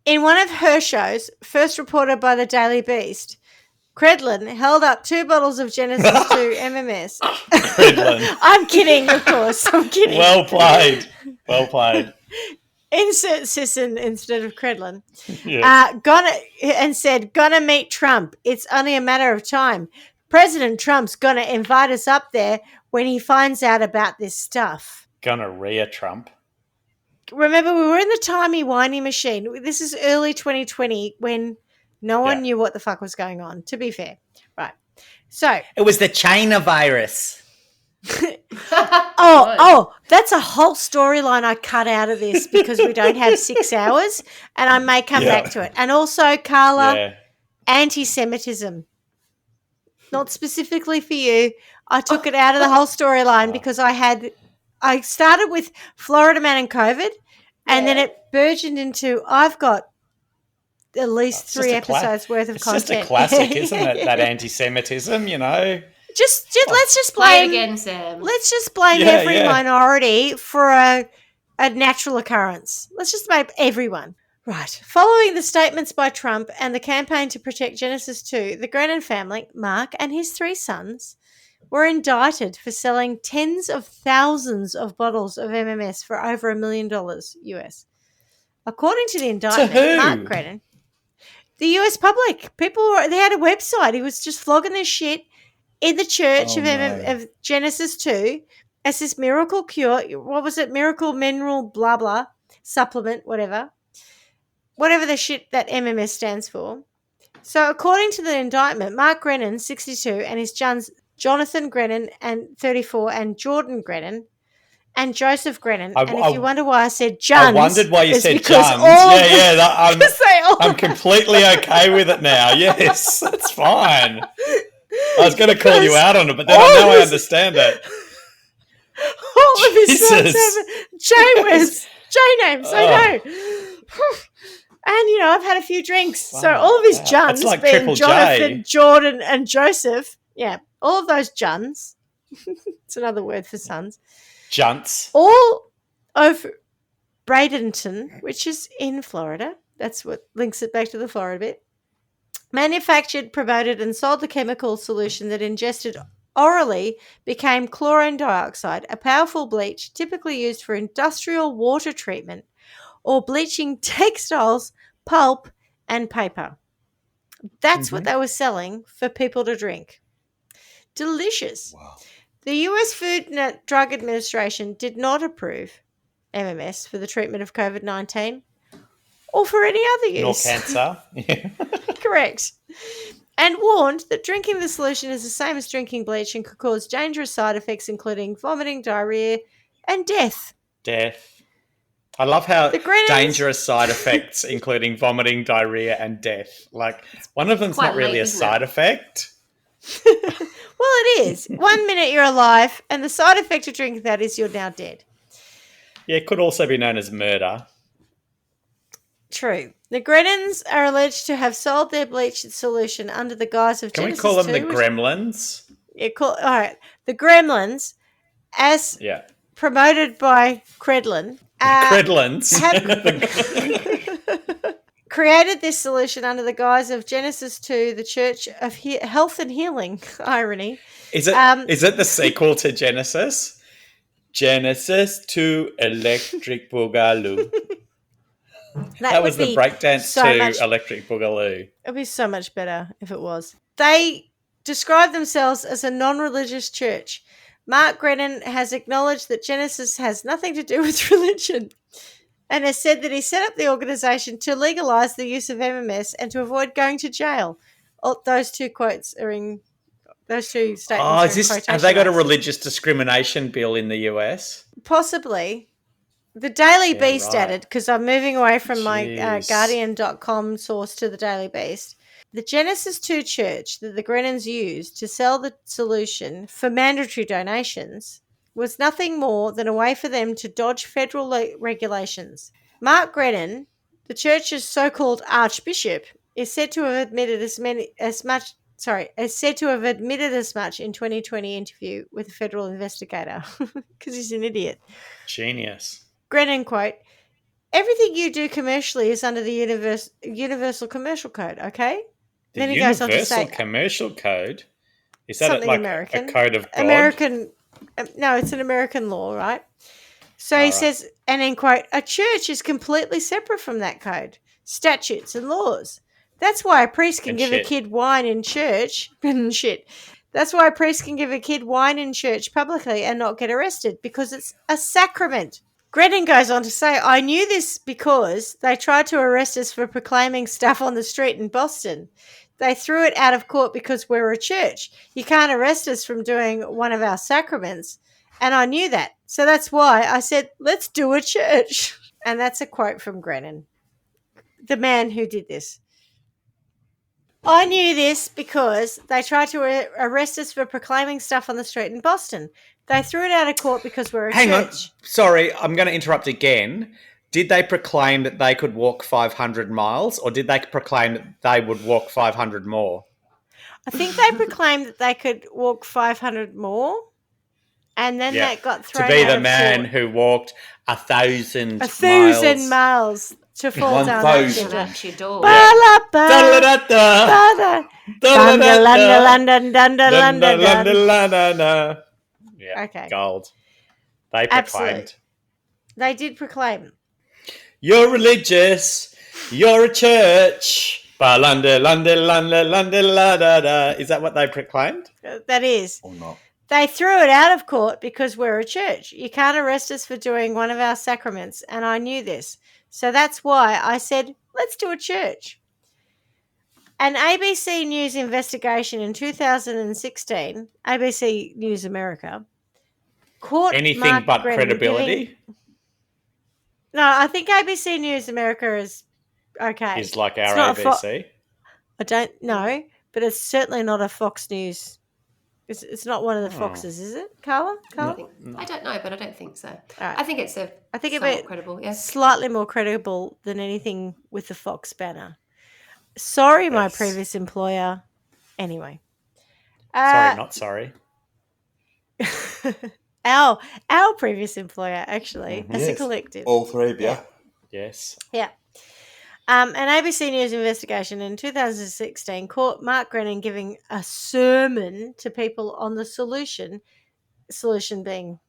In one of her shows, first reported by the Daily Beast, Credlin held up 2 bottles of Genesis 2 MMS. Credlin. I'm kidding, of course. I'm kidding. Well played. Well played. Insert Sisson instead of Credlin. Yeah. Gonna meet Trump. It's only a matter of time. President Trump's gonna invite us up there. when he finds out about this stuff. Gonorrhea Trump. Remember, we were in the timey-wimey machine. This is early 2020 when no one knew what the fuck was going on, to be fair. Right. So. It was the China virus. That's a whole storyline I cut out of this because we don't have 6 hours, and I may come back to it. And also, Carla, anti-Semitism. Not specifically for you. I took it out of the whole storyline because I started with Florida Man and COVID, and then it burgeoned into I've got at least 3 episodes worth of content. It's just a classic, isn't it? That anti-Semitism, you know. Let's just play it again, Sam. Let's just blame every minority for a natural occurrence. Let's just blame everyone. Right. Following the statements by Trump and the campaign to protect Genesis 2, the Grennan family, Mark and his 3 sons, were indicted for selling tens of thousands of bottles of MMS for over $1 million US. According to the indictment, Mark Grennan, the US public, they had a website. He was just flogging this shit in the church of Genesis 2 as this miracle cure. What was it? Miracle mineral blah blah supplement, whatever the shit that MMS stands for. So according to the indictment, Mark Grennan, 62, and his sons Jonathan Grennan, and 34, and Jordan Grennan, and Joseph Grennan. And if you wonder why I said Juns, I wondered why you said Juns. I'm completely okay with it now. Yes, that's fine. I was going to call you out on it, but then I understand it. All of his sons have J names. I know. And, I've had a few drinks. Wow, so all of his Juns, like being Jonathan, Jordan, and Joseph, all of those Juns, it's another word for sons. Junts. All over Bradenton, which is in Florida. That's what links it back to the Florida bit. Manufactured, promoted, and sold the chemical solution that ingested orally became chlorine dioxide, a powerful bleach typically used for industrial water treatment or bleaching textiles, pulp, and paper. That's what they were selling for people to drink. Delicious. Wow. The U.S. Food and Drug Administration did not approve MMS for the treatment of COVID-19 or for any other use. Nor cancer. Correct. And warned that drinking the solution is the same as drinking bleach and could cause dangerous side effects including vomiting, diarrhea, and death. I love how dangerous side effects including vomiting, diarrhea, and death. Like, one of them's not really a side effect. Well, it is. 1 minute you're alive, and the side effect of drinking that is you're now dead. Yeah, it could also be known as murder. True. The Grennans are alleged to have sold their bleached solution under the guise of Genesis 2. Can we call them the Gremlins? All right. The Gremlins, as promoted by Credlin. Credlins? Created this solution under the guise of Genesis 2, the Church of Health and Healing. Irony. Is it the sequel to Genesis? Genesis 2 Electric Boogaloo. That was the breakdance to Electric Boogaloo. It would be so much better if it was. They describe themselves as a non-religious church. Mark Grennan has acknowledged that Genesis has nothing to do with religion and has said that he set up the organisation to legalise the use of MMS and to avoid going to jail. Those two quotes are in those two statements. Have they got a religious discrimination bill in the US? Possibly. The Daily Beast added, because I'm moving away from my Guardian.com source to the Daily Beast. The Genesis 2 church that the Grennans used to sell the solution for mandatory donations was nothing more than a way for them to dodge federal regulations. Mark Grennan, the church's so-called archbishop, is said to have admitted as much in 2020 interview with a federal investigator because he's an idiot. Genius. Grennan quote, "Everything you do commercially is under the Universal Commercial Code, okay?" Then he goes on to say, Universal Commercial Code? Is that like American? A code of God? No, it's an American law, right? So he says, and then quote, "A church is completely separate from that code, statutes and laws. That's why a priest can give a kid wine in church and shit. That's why a priest can give a kid wine in church publicly and not get arrested, because it's a sacrament. Grennan goes on to say, I knew this because they tried to arrest us for proclaiming stuff on the street in Boston. They threw it out of court because we're a church. You can't arrest us from doing one of our sacraments. And I knew that. So that's why I said, let's do a church. And that's a quote from Grennan, the man who did this. I knew this because they tried to arrest us for proclaiming stuff on the street in Boston. They threw it out of court because we're a Hang on. church. Sorry, I'm going to interrupt again. Did they proclaim that they could walk 500 miles, or did they proclaim that they would walk 500 more? I think they proclaimed that they could walk 500 more, and then that got thrown to be out the of man court. who walked 1,000 miles to fall down 1,000. that Out your door. Yeah, Okay. gold. They proclaimed. Absolutely. They did proclaim. You're religious. You're a church. Is that what they proclaimed? That is. Or not. They threw it out of court because we're a church. You can't arrest us for doing one of our sacraments, and I knew this. So that's why I said, let's do a church. An ABC News investigation in 2016, ABC News America, caught Anything Mark but Brennan credibility No, I think ABC News America is okay. is like It's our not a ABC. I don't know, but it's certainly not a Fox News. It's not one of the Foxes, is it, Carla? Carla? I don't know, but I don't think so. right. I think it's I think somewhat it's credible. Yes. slightly more credible than anything with the Fox banner. Sorry, my Yes. previous employer. Anyway. Sorry, not sorry. Our previous employer, actually, as a Yes. collective. All three of you. Yes. Yeah. An ABC News investigation in 2016 caught Mark Grennan giving a sermon to people on the solution being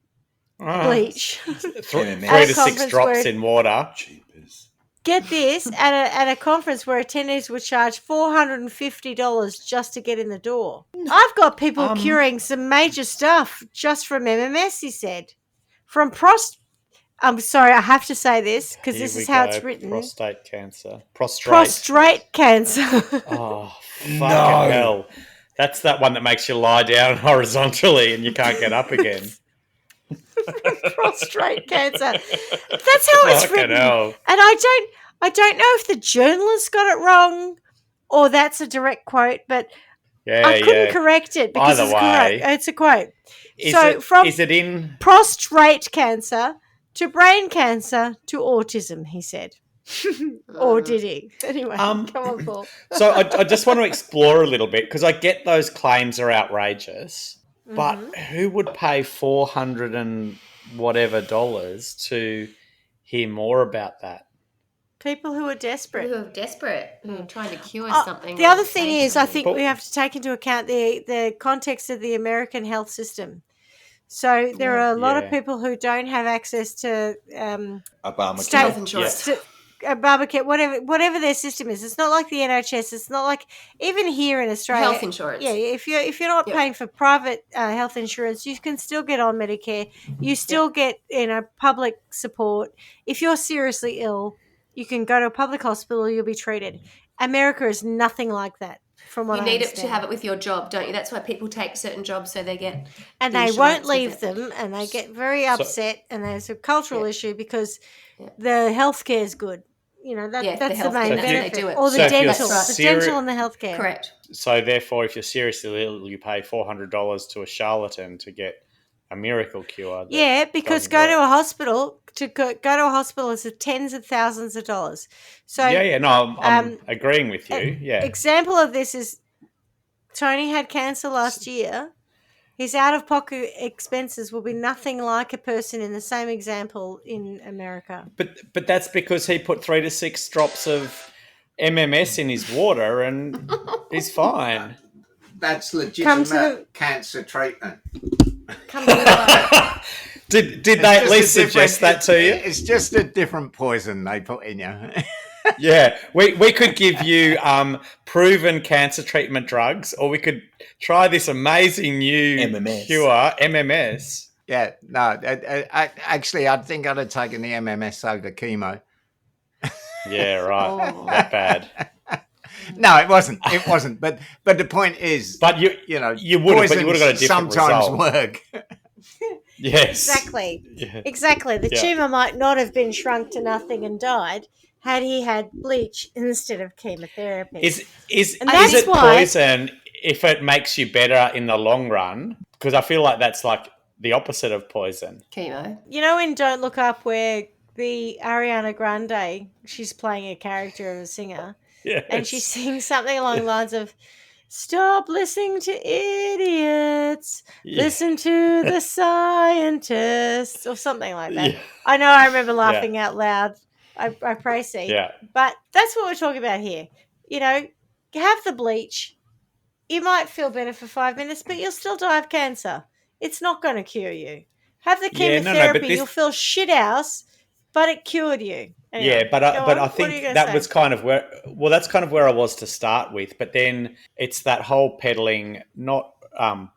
bleach. 3 At a to 6 conference drops where- in water. Cheapers. Get this, at a conference where attendees were charged $450 just to get in the door. I've got people curing some major stuff just from MMS, he said. From I'm sorry, I have to say this because Here this we is how go. it's written. Prostate cancer. Prostrate. Prostrate cancer. Oh, fucking hell. That's that one that makes you lie down horizontally and you can't get up again. Prostrate cancer. That's how it's Fucking written. hell. And I don't know if the journalist got it wrong or that's a direct quote, but I couldn't correct it because Either it's way. correct. It's a quote. Is it in? Prostrate cancer to brain cancer to autism, he said. Or did he? Anyway, come on, Paul. So I just want to explore a little bit because I get those claims are outrageous, but who would pay $400 and whatever to hear more about that? People who are desperate. Who are desperate, who are trying to cure something. The or other thing save is, I something. think we have to take into account the context of the American health system. So there are a lot of people who don't have access to Obamacare. Health insurance. Obamacare, whatever their system is. It's not like the NHS. It's not like even here in Australia. Health insurance. Yeah, if you're not paying for private health insurance, you can still get on Medicare. You still get public support. If you're seriously ill, you can go to a public hospital. You'll be treated. America is nothing like that. From what You I need it understand. to have it with your job, don't you? That's why people take certain jobs so they get. And the they insurance won't with leave it. them, and they get very upset, and there's a cultural issue because the healthcare is good. You know, Yeah, that's the the main healthcare, that's benefit. they do it. Or the So if you're dental, seri- and the healthcare. Correct. So therefore, if you're seriously ill, you pay $400 to a charlatan to get a miracle cure. Yeah, because doesn't go work. to a hospital is tens of thousands of dollars. So No, I'm agreeing with you. Yeah. example of this is Tony had cancer last year. His out-of-pocket expenses will be nothing like a person in the same example in America. But that's because he put 3 to 6 drops of MMS in his water and he's fine. That's Come legitimate to the- cancer treatment. Come to the Did they at least suggest that to you? It's just a different poison they put in you. Yeah, we could give you proven cancer treatment drugs, or we could try this amazing new MMS. cure, MMS. Yeah, no. Actually, I think I'd have taken the MMS over chemo. Yeah, right. Oh. That bad. No, it wasn't. It wasn't. But the point is, But you would have, but you would have got a different sometimes result. work. Yes. Exactly. Yeah. Exactly. The Yeah. tumour might not have been shrunk to nothing and died had he had bleach instead of chemotherapy. Is And that's it why- poison if it makes you better in the long run? Because I feel like that's like the opposite of poison. Chemo. You know in Don't Look Up where the Ariana Grande, she's playing a character of a singer, Yes. and she sings something along the lines of, "Stop listening to idiots. Yeah. Listen to the scientists," or something like that. Yeah. I know I remember laughing out loud. I pray see. Yeah. But that's what we're talking about here. You know, have the bleach. You might feel better for 5 minutes, but you'll still die of cancer. It's not going to cure you. Have the Yeah, no, chemotherapy. but this- You'll feel shit house, but it cured you. Anyway, Yeah, but go I on. What are you think gonna that say? was kind of where. Well, that's kind of where I was to start with. But then it's that whole peddling, not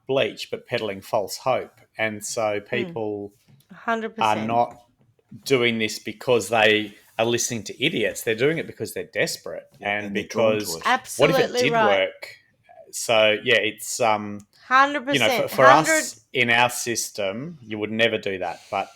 bleach, but peddling false hope, and so people 100%. are not doing this because they are listening to idiots. They're doing it because they're desperate and and they're drawn because to it. Absolutely what if it did right. work? So yeah, it's 100%. you know, for us in our system, you would never do that, but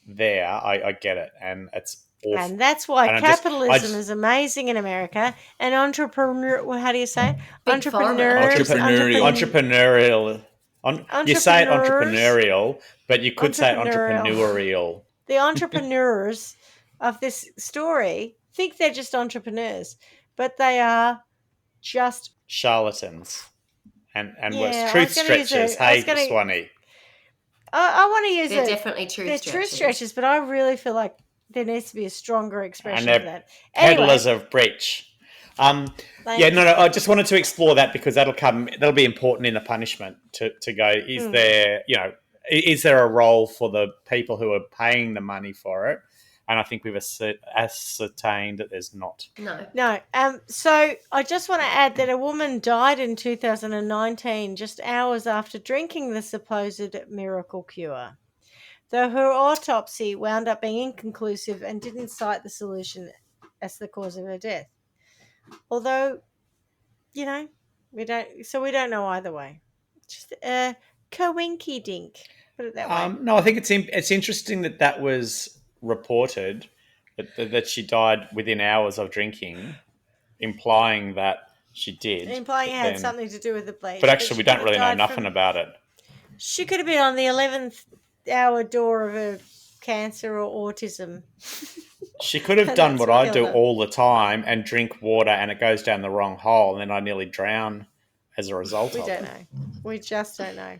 there, I get it, and it's awful. And that's why And I capitalism just- is amazing in America. And entrepreneur, well, how do you say it? Big Entrepreneurs, Entrepreneurial. Entrepreneurial. You say it Entrepreneurs. entrepreneurial, but you could say it Entrepreneurial. entrepreneurial. The entrepreneurs of this story think they're just entrepreneurs, but they are just. Charlatans. And Yeah, worse. I Truth was gonna use stretchers. I was Hey, gonna- Swanee. I want to use They're it. definitely true They're stretches. truth stretchers, but I really feel like there needs to be a stronger expression And of they're that. Anyway, Peddlers of breach. thank Yeah, no, I just wanted to explore that because that'll be important in the punishment to go, is there, you know, is there a role for the people who are paying the money for it? And I think we've ascertained that there's not. No. So I just want to add that a woman died in 2019, just hours after drinking the supposed miracle cure, though her autopsy wound up being inconclusive and didn't cite the solution as the cause of her death. Although, you know, we don't know either way. Just a coinky dink, put it that way. No, I think it's interesting that was reported that she died within hours of drinking, implying that she did. Implying it had then- something to do with the bleach. But actually, she we don't could have really know died nothing from- about it. She could have been on the 11th hour door of a cancer or autism. She could have And done that's what what I killed do her. all the time and drink water and it goes down the wrong hole and then I nearly drown as a result We of don't it. know. We just don't know.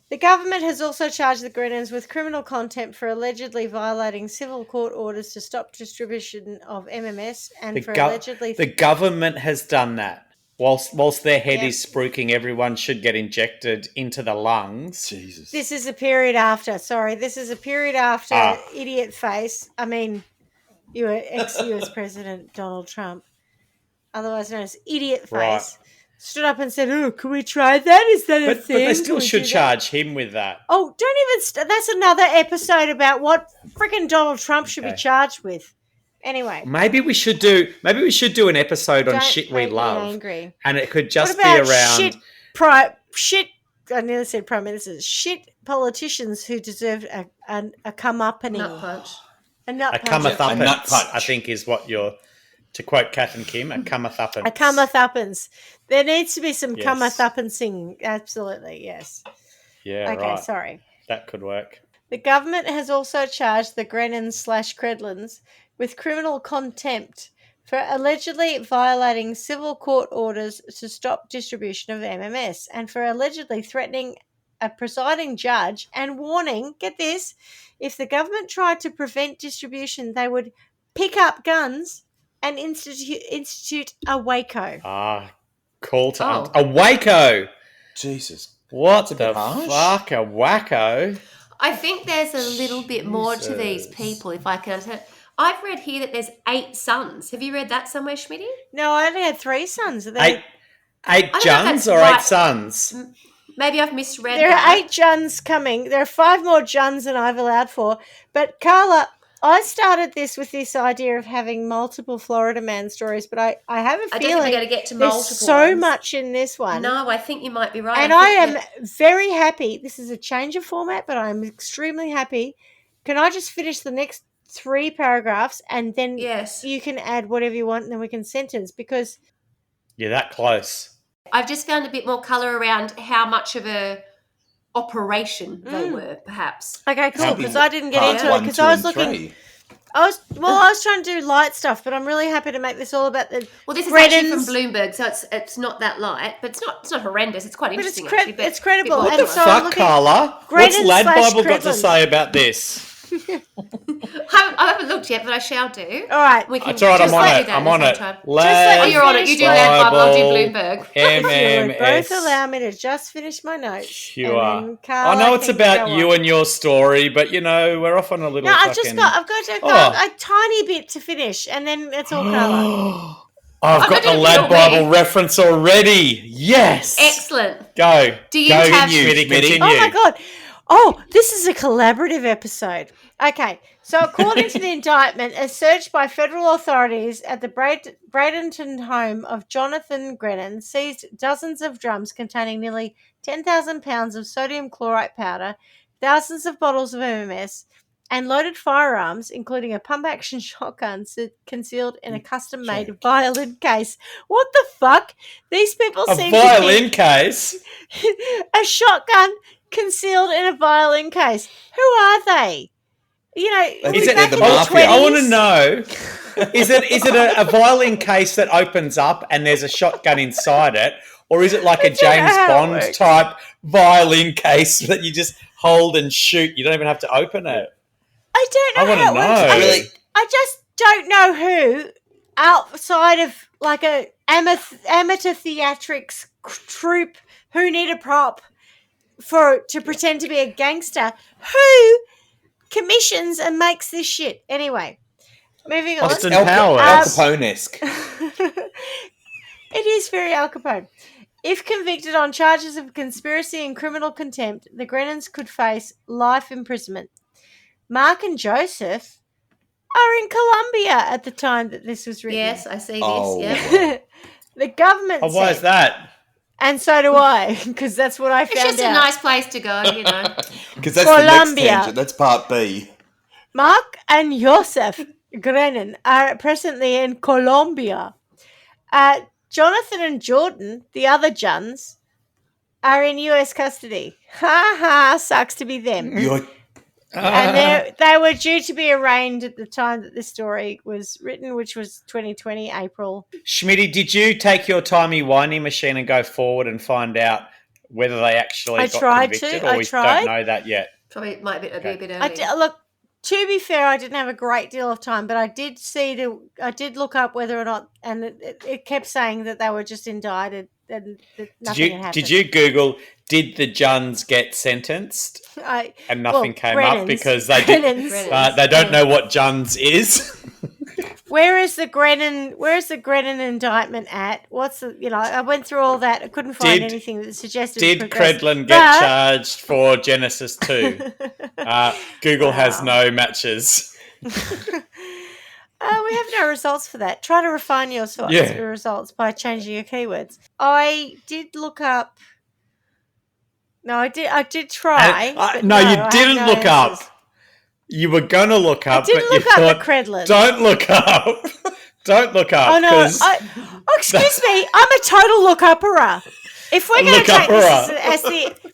The government has also charged the Grennans with criminal contempt for allegedly violating civil court orders to stop distribution of MMS and The, for gov- allegedly... the government has done that. Whilst their head Yep. is spruiking, everyone should get injected into the lungs. Jesus. This is a period after. Sorry, this is a period after idiot face. I mean, ex-US President Donald Trump, otherwise known as idiot face, Right. stood up and said, "Oh, can we try that? Is that a But thing? they Can still we should do that?" charge him with that. Oh, don't even. That's another episode about what freaking Donald Trump should be Okay. charged with. Anyway, Maybe we should do an episode on don't shit we make me love, angry. and it could just What be about around. shit? I nearly said prime ministers. Shit politicians who deserve a come-uppening. Nut punch. A nut A punch. cometh A nut uppance, punch. I think, is what you're. To quote Kath and Kim, a cometh uppance. A cometh uppance. There needs to be some Yes. cometh uppancing. Absolutely, yes. Yeah, Okay, right. sorry. That could work. The government has also charged the Grennans/Credlins with criminal contempt for allegedly violating civil court orders to stop distribution of MMS and for allegedly threatening a presiding judge and warning, get this, if the government tried to prevent distribution, they would pick up guns and institute a Waco. Call to Oh. a Waco. Jesus. What a the bit harsh. fuck? A wacko? I think there's a little bit more to these Jesus. people, if I can understand. I've read here that there's 8 sons. Have you read that somewhere, Schmidty? No, I only had 3 sons. Eight I don't know if Juns that's or right. 8 sons? Maybe I've misread There that. are 8 Juns coming. There are 5 more Juns than I've allowed for. But Carla, I started this with this idea of having multiple Florida Man stories, but I have a I don't think feeling we're going to get to there's multiple so ones. much in this one. No, I think you might be right. And I am very happy. This is a change of format, but I'm extremely happy. Can I just finish the next 3 paragraphs and then Yes. you can add whatever you want and then we can sentence? Because You're that close. I've just found a bit more colour around how much of a operation they were, perhaps. okay, cool. How Because big- I didn't get Part into it 1, because 2, I was and looking. 3. I was trying to do light stuff, but I'm really happy to make this all about the. Well, this is actually from Greddens. Bloomberg, so it's not that light, but it's not horrendous. It's quite But it's interesting. Actually, it's credible. a bit And more so I'm Fuck, looking. Carla. What's Greddens Lad slash Bible got to Credlin. say about this? I haven't looked yet, but I shall do. All right. We can It's all right, just I'm on do it. that I'm at on the it. same time. let Oh, me you're on it. You do Lad Bible, I'll do Bloomberg. If you would both MMS. allow me to just finish my notes. Sure. And then Carla I know it's can about go you on. and your story, but we're off on a little. No, fucking... I've got a tiny bit to finish, and then it's all Carla. I've got not the gonna Lad kill me. Bible reference already. Yes. Excellent. Go. Do you Go, have- Schmitty, continue. Oh my god! Oh, this is a collaborative episode. Okay, so according to the indictment, a search by federal authorities at the Bradenton home of Jonathan Grennan seized dozens of drums containing nearly 10,000 pounds of sodium chloride powder, thousands of bottles of MMS, and loaded firearms, including a pump-action shotgun concealed in a custom-made violin case. What the fuck? These people A seem violin case. to be a shotgun concealed in a violin case. Who are they? Is we it back the in mafia? I want to 20s? know. Is it a violin case that opens up and there's a shotgun inside it, or is it like a That's not James how it Bond works. type violin case that you just hold and shoot? You don't even have to open it. I don't know I wanna how it works. know. Really? I just don't know who outside of like a amateur theatrics troupe who need a prop to pretend to be a gangster who commissions and makes this shit. Anyway, moving on. Austin Al Powers. Capone-esque. It is very Al Capone. If convicted on charges of conspiracy and criminal contempt, the Grennans could face life imprisonment. Mark and Joseph are in Colombia at the time that this was written. Yes, I see this. Oh. Yeah. The government Oh, why said, is that? and so do I, because that's what I It's found just out. a nice place to go, you know. Because that's the next Colombia. tangent. That's part B. Mark and Joseph Grennan are presently in Colombia. Jonathan and Jordan, the other Juns, are in US custody. Ha ha, sucks to be them. You're And they were due to be arraigned at the time that this story was written, which was 2020, April. Schmitty, did you take your timey-wimey machine and go forward and find out whether they actually I got tried convicted, to. or I we tried. don't know that yet? Probably might be a bit early. Look, to be fair, I didn't have a great deal of time, but I did look up whether or not, and it kept saying that they were just indicted and that nothing had happened. Did you Google, did the Juns get sentenced? And nothing came up Grennans. because they Grennans. they don't know what Juns is. Where is the Grennan indictment at? I went through all that. I couldn't find anything that suggested. Did progress. Credlin get charged for Genesis 2? Google has no matches. We have no results for that. Try to refine your results by changing your keywords. I did look up. No, I did try. but No, you I have didn't no look up. answers. You were going to look up, I didn't but look you up thought, the Credlin. don't look up. Don't look up. Oh no! 'cause- Excuse me. I'm a total look-upperer. If we're going to take this Look-upperer. as the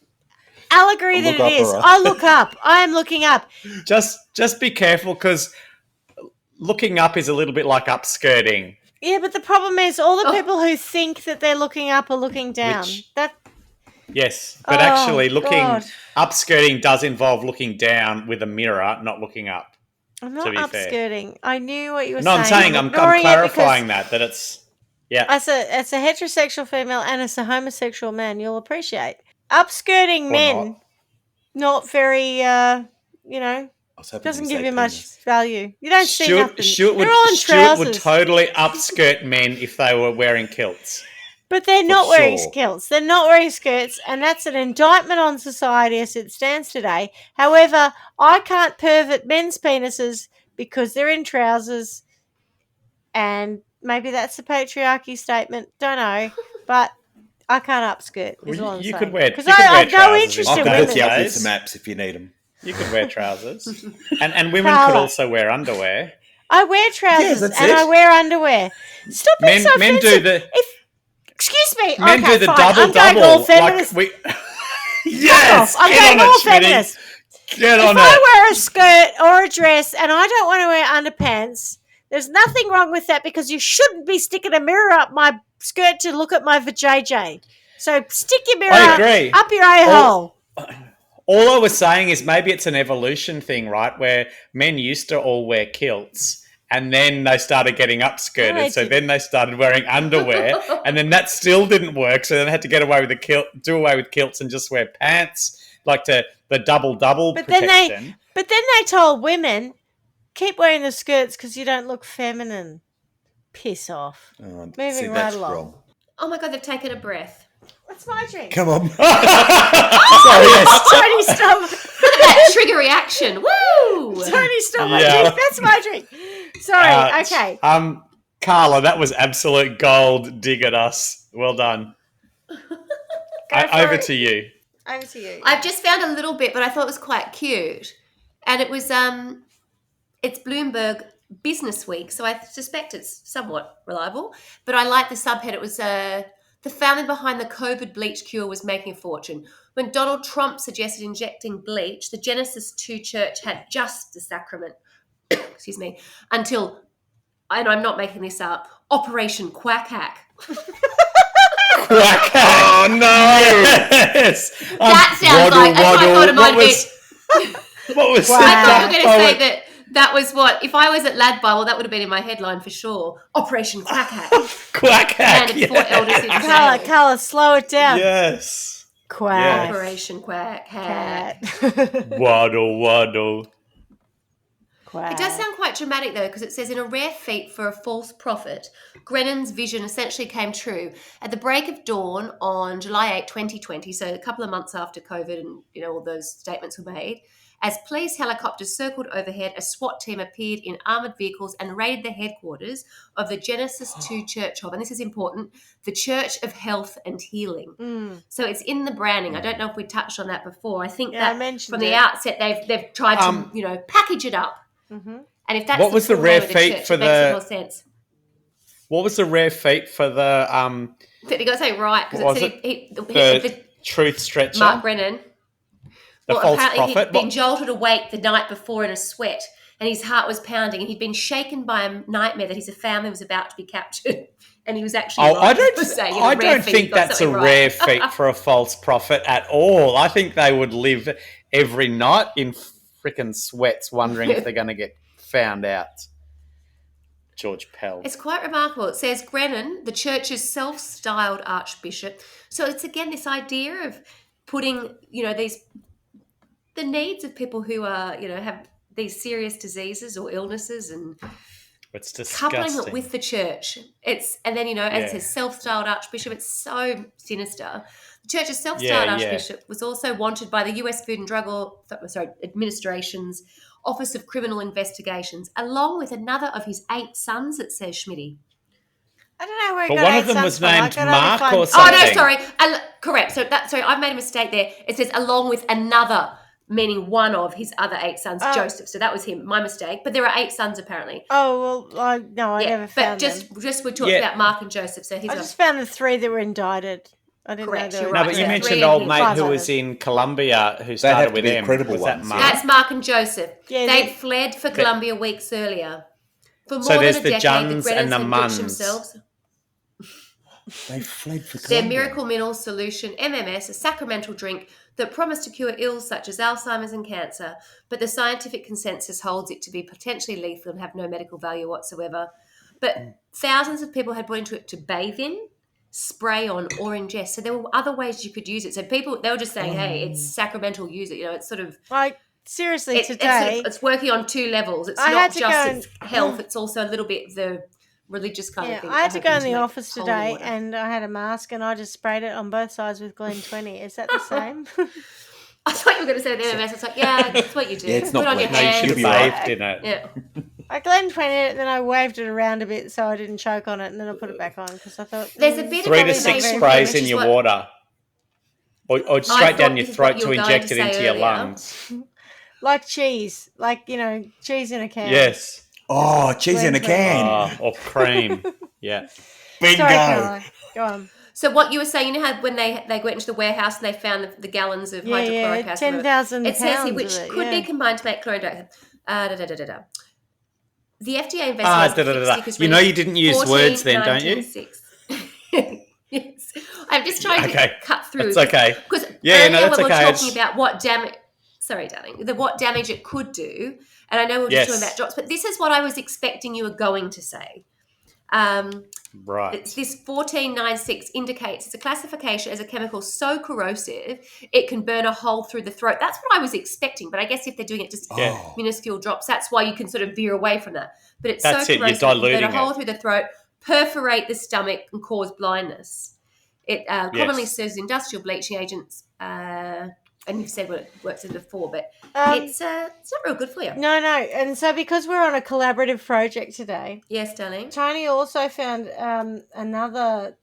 allegory that it is, Look-upperer. I look up. I am looking up. Just be careful, because looking up is a little bit like upskirting. Yeah, but the problem is all the people who think that they're looking up are looking down. Which- That Yes, but Oh, actually God. upskirting does involve looking down with a mirror, not looking up. I'm not to be fair. upskirting. I knew what you were No, saying. I'm saying I'm ignoring it clarifying because that it's yeah. As a heterosexual female and as a homosexual man, you'll appreciate upskirting Or men. Not very, I was hoping Doesn't you'd give say you much penis. value. You don't see nothing. Stuart They're all in Stuart would trousers. totally upskirt men if they were wearing kilts. But they're For not wearing sure. kilts. They're not wearing skirts, and that's an indictment on society as it stands today. However, I can't pervert men's penises because they're in trousers, and maybe that's a patriarchy statement. Don't know, but I can't upskirt. Is all I'm You saying. could wear. Because You could I wear have no trousers interest I in can women. hook you up with days. some apps if you need them. You could wear trousers, and women Carla. could also wear underwear. I wear trousers that's and it. I wear underwear. Stop being so Men offensive. do the Excuse me. men okay, do the fine. double I'm going double. all feminist. Like yes, I'm get going on all it, Schmidty. feminist. Get If on I it. wear a skirt or a dress and I don't want to wear underpants, there's nothing wrong with that because you shouldn't be sticking a mirror up my skirt to look at my vajayjay. So stick your mirror I agree. up your a-hole. All I was saying is maybe it's an evolution thing, right? Where men used to all wear kilts. And then they started getting upskirted, No, so it then they started wearing underwear, and then that still didn't work. So then they had to get away with the kilt, do away with kilts, and just wear pants, like the double But protection. then they told women, keep wearing the skirts because you don't look feminine. Piss off. Oh, Moving see, right that's along. wrong. Oh my God, they've taken a breath. What's my drink? Come on. Tony, stop. Look at that trigger reaction. Woo! Tony, stop my Yeah. drink. That's my drink. Sorry. Ouch. Okay. Carla, that was absolute gold. Dig at us. Well done. Go for Over it. to you. Over to you. I've just found a little bit, but I thought it was quite cute. And it was it's Bloomberg Business Week, so I suspect it's somewhat reliable. But I like the subhead. It was the family behind the COVID bleach cure was making a fortune. When Donald Trump suggested injecting bleach, the Genesis 2 church had just the sacrament, excuse me, until, and I'm not making this up, Operation Quack Hack. Quack. Oh no! Yes. That sounds like, that's what I thought it might be. What was Quack. I thought you were that? going to say that was what, if I was at Lad Bible, that would have been in my headline for sure. Operation Quack Hack. Quack hack. And 4 elders in Carla, jail. Carla, slow it down. Yes. Quack. Operation Quack Hack. Cat. Waddle, waddle. Quack. It does sound quite dramatic though, because it says in a rare feat for a false prophet, Grennan's vision essentially came true at the break of dawn on July 8, 2020, so a couple of months after COVID and all those statements were made. As police helicopters circled overhead, a SWAT team appeared in armoured vehicles and raided the headquarters of the Genesis 2 Church of, and this is important, the Church of Health and Healing. So it's in the branding. I don't know if we touched on that before. I think Yeah, I that mentioned from the it. outset they've tried to package it up. Mm-hmm. And if that's What was the full rare name of the feat church, for it makes the- more sense. What was the rare feat for the But you got to say right What was because the truth stretcher? Mark Brennan. The Well, false apparently prophet? he'd been jolted awake the night before in a sweat, and his heart was pounding, and he'd been shaken by a nightmare that his family was about to be captured, and he was actually. I don't rare feat, think you got that's a something right. rare feat for a false prophet at all. I think they would live every night in frickin' sweats, wondering if they're going to get found out. George Pell. It's quite remarkable. It says Grennan, the church's self-styled archbishop. So it's again this idea of putting, the needs of people who are, have these serious diseases or illnesses and It's disgusting. coupling it with the church. And then, as it says, self-styled archbishop, it's so sinister. The church's self-styled archbishop was also wanted by the US Food and Drug Administration's Office of Criminal Investigations, along with another of his 8 sons, it says, Schmidty. I don't know where he But got one 8 of them sons was from. I named got Mark only or five- something. Oh, no, sorry. Correct. So I've made a mistake there. It says along with another, meaning one of his other 8 sons, Joseph. So that was him. My mistake. But there are 8 sons apparently. Oh, well, I never found but them. just we're talking about Mark and Joseph. So he's I just found the 3 that were indicted. I didn't Correct, know they you're were No, right. but you Yeah. mentioned 3 old and mate five who others. was in Colombia who have started to with be him. credible Was that ones, Mark? That's Mark and Joseph. Yeah, They'd fled for Colombia weeks earlier. For more So than there's a the decade, Juns the and Grennans the had enriched Muns. themselves. They fled for Their Colombia. miracle mineral solution, MMS, a sacramental drink that promised to cure ills such as Alzheimer's and cancer, but the scientific consensus holds it to be potentially lethal and have no medical value whatsoever. But thousands of people had bought into it to bathe in, spray on, or ingest. So there were other ways you could use it. So people, they were just saying, hey, it's sacramental, use it. It's sort of... seriously, today it's working on two levels. It's I not had to just go its health; it's also a little bit the religious kind of thing. I had to go in the make office holy today, water. and I had a mask, and I just sprayed it on both sides with Glen 20. Is that the same? I thought you were going to say the MMS. It's like, yeah, that's what you do. Yeah, it's not Put on your Bleach. No, you hands. should have You'll be right. bathed in it. Yeah. I Glen 20 it, and then I waved it around a bit so I didn't choke on it, and then I put it back on because I thought There's a bit of 3 to Probably 6 not very sprays good, in which your is what- water. Or I straight down thought your this is what throat you to were going inject to it say into your earlier. lungs. like cheese, cheese in a can. Yes. Oh, cheese in a can. Or cream. Yeah. Bingo. Sorry, Caroline. Go on. So what you were saying, you know how when they went into the warehouse and they found the gallons of hydrochloric acid. 10,000 It says here pounds which of it, could be yeah. combined to make chlorine dioxide. The FDA investigates the fixed stickers. You know you didn't use 14, words then, don't you? 19, yes. I'm just trying Okay. to cut through. It's okay. Because Yeah, no, earlier that's when we okay. were talking about what damage... Sorry, darling. What damage it could do. And I know we were just talking about drops, but this is what I was expecting you were going to say. Right. This 1496 indicates it's a classification as a chemical so corrosive it can burn a hole through the throat. That's what I was expecting, but I guess if they're doing it just minuscule drops, that's why you can sort of veer away from that. But it's That's so it, you're corrosive it can burn diluting a hole it. through the throat, perforate the stomach, and cause blindness. It commonly serves as industrial bleaching agents, and you've said what it works in before, but it's not real good for you. No. And so because we're on a collaborative project today, Yes, darling. Tony also found another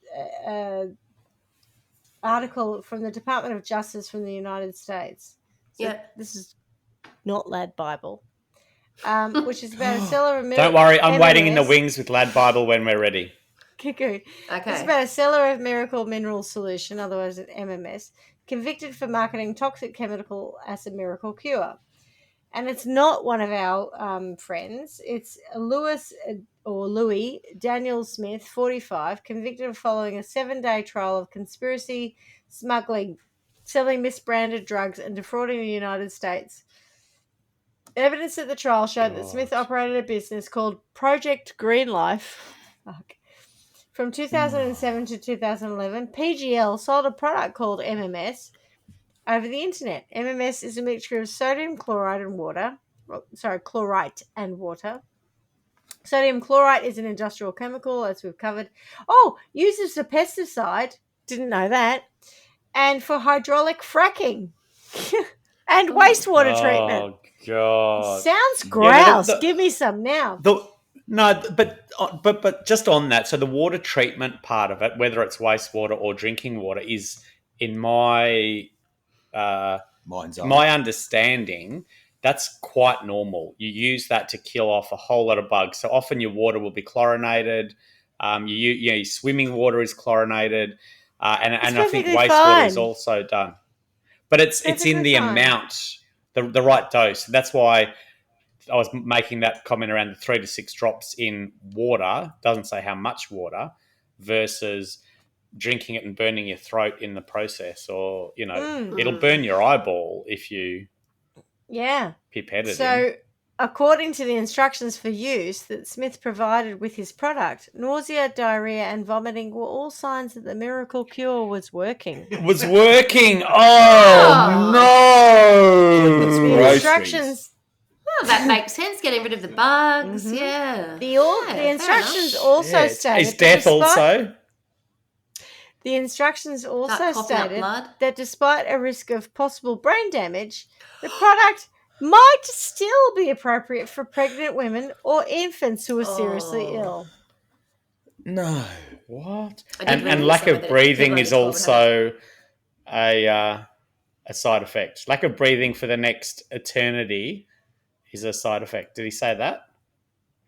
article from the Department of Justice from the United States. So Yeah. this is not Lad Bible, which is about a seller of Don't worry, I'm waiting in the MMS. wings with Lad Bible when we're ready. Cuckoo. Okay. It's about a seller of miracle mineral solution, otherwise an MMS, convicted for marketing toxic chemical as a miracle cure. And it's not one of our friends. It's Louis Daniel Smith, 45, convicted of following a 7-day trial of conspiracy, smuggling, selling misbranded drugs, and defrauding the United States. Evidence at the trial showed that Smith operated a business called Project Green Life. Fuck. From 2007 to 2011, PGL sold a product called MMS over the internet. MMS is a mixture of sodium chloride and water. Chlorite and water. Sodium chlorite is an industrial chemical, as we've covered. Oh, used as a pesticide. Didn't know that. And for hydraulic fracking and wastewater treatment. Oh, God. Sounds grouse. Give me some now. But just on that, so the water treatment part of it, whether it's wastewater or drinking water, is in my understanding, that's quite normal. You use that to kill off a whole lot of bugs. So often your water will be chlorinated. Your swimming water is chlorinated, and I think wastewater is also done. But it's in the amount, the right dose. That's why I was making that comment around the 3 to 6 drops in water. Doesn't say how much water versus drinking it and burning your throat in the process, or it'll burn your eyeball if you pipette it. So, according to the instructions for use that Smith provided with his product, nausea, diarrhea, and vomiting were all signs that the miracle cure was working. It was working. Oh no! The instructions. Well, that makes sense. Getting rid of the bugs. Mm-hmm. Yeah. The instructions also stated. Is death also? The instructions also stated blood. that despite a risk of possible brain damage, the product might still be appropriate for pregnant women or infants who are seriously ill. No. What? And lack of breathing is also a side effect. Lack of breathing for the next eternity is a side effect. Did he say that?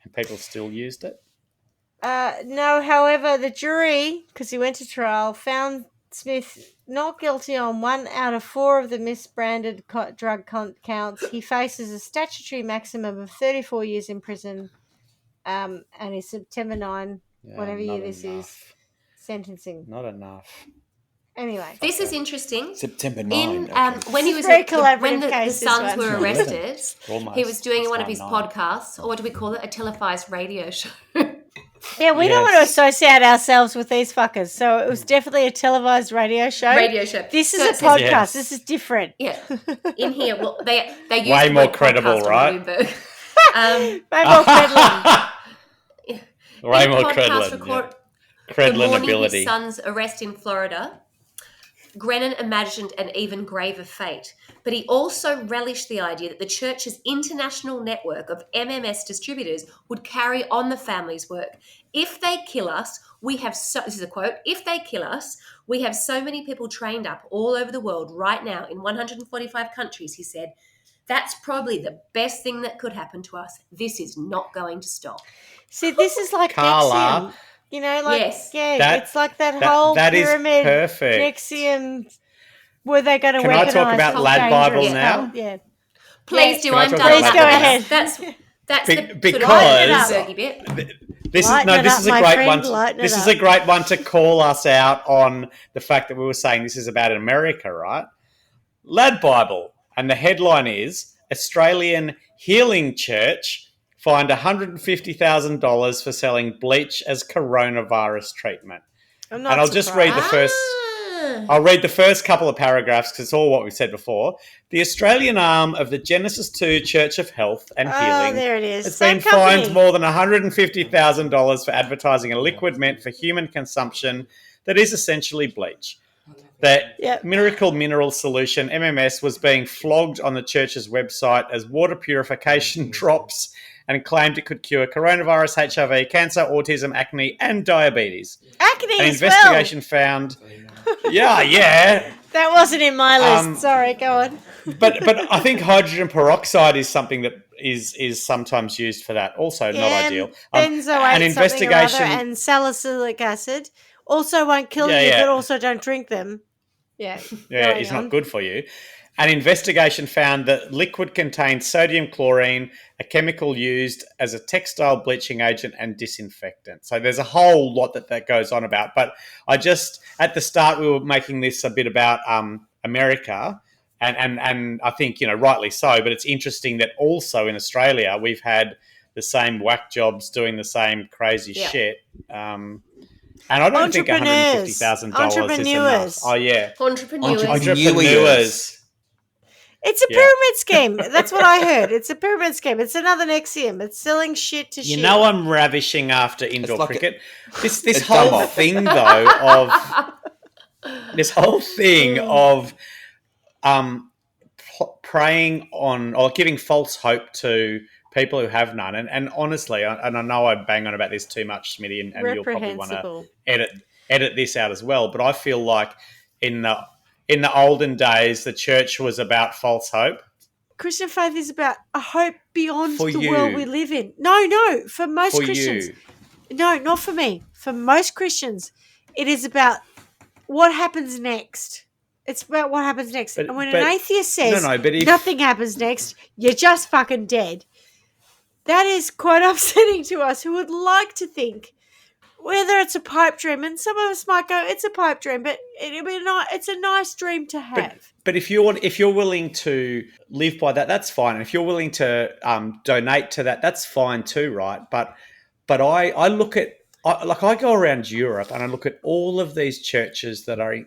And people still used it? No, however, the jury, because he went to trial, found Smith not guilty on 1 out of 4 of the misbranded drug counts. He faces a statutory maximum of 34 years in prison, and his September 9, whatever year this is, sentencing. Not enough. Anyway. This is interesting. September 9. When he was very when collaborative the case, this sons one. were arrested, Almost. he was doing one of his 9. podcasts, or what do we call it? A televised radio show. Yeah, we don't want to associate ourselves with these fuckers. So it was definitely a televised radio show. This is a podcast. Yes. This is different. Yeah. In here, well, they use Way the more word credible, podcast right? on Bloomberg. Way more credlin. Way In a more podcast credlin. record the Credlin morning ability. his son's arrest in Florida, Grennan imagined an even graver fate, but he also relished the idea that the church's international network of MMS distributors would carry on the family's work. If they kill us, this is a quote, if they kill us, we have so many people trained up all over the world right now in 145 countries, he said. That's probably the best thing that could happen to us. This is not going to stop. See, this is like Carla, Nexium. You know, like, Yes. it's like that whole that is pyramid perfect. Nexium. Were they going to Can I talk about weaponize Lad Bible dangerous now? stuff? Yeah. Please do. Can I I'm talk done. about Please go ahead. That's the Because- sort of Fergie bit. This Lighten it is up, a my great friend, one. lighten it This is up. a great one to call us out on the fact that we were saying this is about America, right? Lad Bible, and the headline is Australian Healing Church fined $150,000 for selling bleach as coronavirus treatment. I'm not And I'll just read the first. I'll read the first couple of paragraphs because it's all what we said before. The Australian arm of the Genesis 2 Church of Health and Oh, Healing there it is. has Same been company. fined more than $150,000 for advertising a liquid meant for human consumption that is essentially bleach. The Yep. Miracle Mineral Solution, MMS, was being flogged on the church's website as water purification drops and claimed it could cure coronavirus, HIV, cancer, autism, acne, and diabetes. Acne An as investigation found... Yeah. That wasn't in my list. Um, Sorry, go on. But I think hydrogen peroxide is something that is sometimes used for that. Also not ideal. Benzoate an investigation. and salicylic acid also won't kill Yeah, you, yeah. but also don't drink them. Yeah. Yeah, Going it's on. not good for you. An investigation found that liquid contained sodium chlorine, a chemical used as a textile bleaching agent and disinfectant. So there's a whole lot that goes on about. But I just, at the start, we were making this a bit about America, and I think, rightly so, but it's interesting that also in Australia, we've had the same whack jobs doing the same crazy shit. And I don't think $150,000 is enough. Oh, yeah. Entrepreneurs. It's a pyramid scheme. That's what I heard. It's a pyramid scheme. It's another Nexium. It's selling shit to shit. I'm ravishing after indoor like cricket. This a whole dumb-up. thing, though, of preying on or giving false hope to people who have none. And honestly, and I know I bang on about this too much, Schmidty, and you'll probably want to edit this out as well. But I feel like in the olden days, the church was about false hope. Christian faith is about a hope beyond For the you. world we live in. No, for most For Christians. you. No, not for me. For most Christians, it is about what happens next. It's about what happens next. But- and when but- an atheist says but if- nothing happens next, you're just fucking dead. That is quite upsetting to us who would like to think whether it's a pipe dream, and some of us might go, it's a pipe dream, but it's a nice dream to have. But if you're willing to live by that, that's fine. And if you're willing to donate to that, that's fine too, right? But I look at I go around Europe and I look at all of these churches they're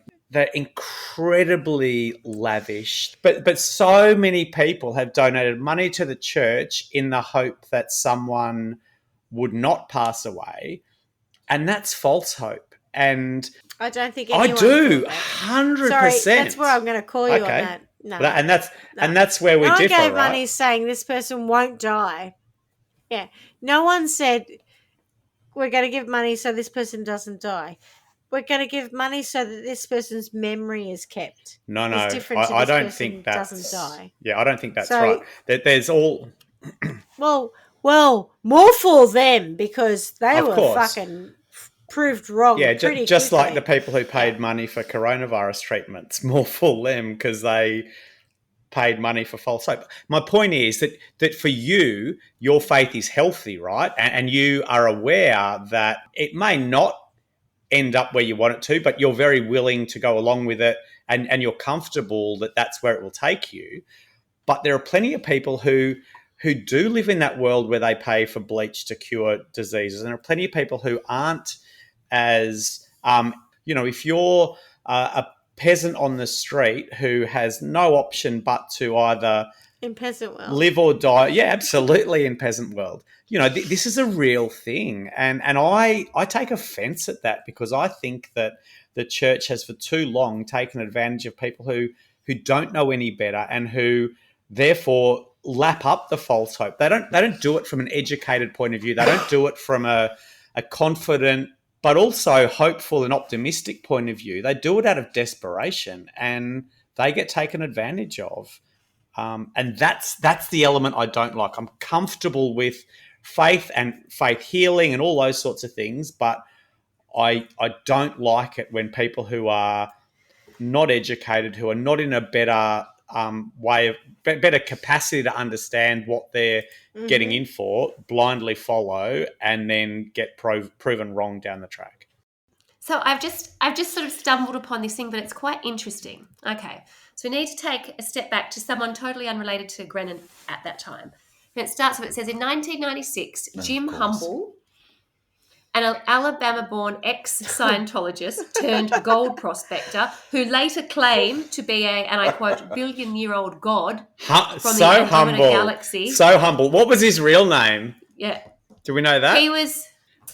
incredibly lavish, but so many people have donated money to the church in the hope that someone would not pass away, and that's false hope. And I don't think I anyone do thought that. 100%. Sorry, that's where I'm going to call you on Okay. that. No. And that's where we no one differ, gave right? money saying this person won't die. Yeah. No one said we're going to give money so this person doesn't die. We're going to give money so that this person's memory is kept. No, It's different to I this don't person think that's doesn't die. Yeah, I don't think that's So- right. There's all Well, more for them because they Of were course. fucking proved wrong. yeah, just like the people who paid money for coronavirus treatments, more for them because they paid money for false hope. My point is that for you, your faith is healthy, right? And you are aware that it may not end up where you want it to, but you're very willing to go along with it and you're comfortable that that's where it will take you. But there are plenty of people who who do live in that world where they pay for bleach to cure diseases. And there are plenty of people who aren't as, if you're a peasant on the street who has no option but to either In peasant world. live or die. Yeah, absolutely, in peasant world. This is a real thing. And I take offense at that, because I think that the church has for too long taken advantage of people who don't know any better and who therefore lap up the false hope. They don't do it from an educated point of view. They don't do it from a confident but also hopeful and optimistic point of view. They do it out of desperation, and they get taken advantage of. And that's the element I don't like. I'm comfortable with faith and faith healing and all those sorts of things, but I don't like it when people who are not educated, who are not in a better better capacity to understand what they're getting in for, blindly follow and then get proven wrong down the track. So I've just sort of stumbled upon this thing, but it's quite interesting. Okay, so we need to take a step back to someone totally unrelated to Grennan at that time. And it starts with, it says, in 1996, Jim Humble, an Alabama-born ex-Scientologist turned gold prospector who later claimed to be and I quote, billion-year-old god from the Andromeda galaxy. So humble. What was his real name? Yeah. Do we know that? He was,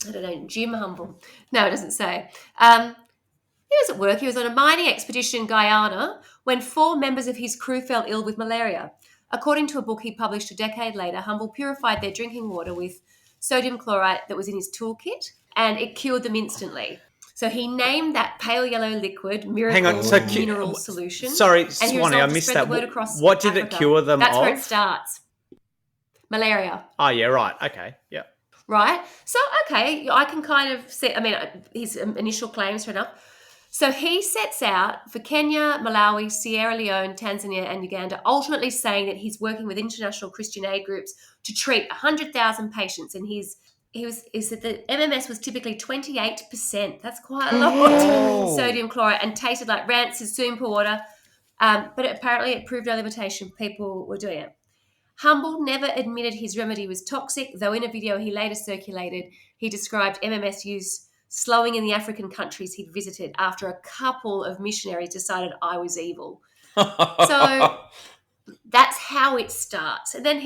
I don't know, Jim Humble. No, it doesn't say. He was at work. He was on a mining expedition in Guyana when 4 members of his crew fell ill with malaria. According to a book he published a decade later, Humble purified their drinking water with sodium chloride that was in his toolkit, and it cured them instantly. So he named that pale yellow liquid miracle mineral solution. Sorry, Swanee, I missed that. What did it cure them That's of? where it starts. Malaria. Oh, yeah, right. Okay, yeah. Right? So, okay, I can kind of see, I mean, his initial claims are enough. So he sets out for Kenya, Malawi, Sierra Leone, Tanzania, and Uganda, ultimately saying that he's working with international Christian aid groups to treat 100,000 patients. And he said that MMS was typically 28%. That's quite a lot. Sodium chloride, and tasted like rancid swimming pool water. But apparently it proved no limitation. People were doing it. Humble never admitted his remedy was toxic, though in a video he later circulated, he described MMS use slowing in the African countries he'd visited after a couple of missionaries decided I was evil. So that's how it starts. And then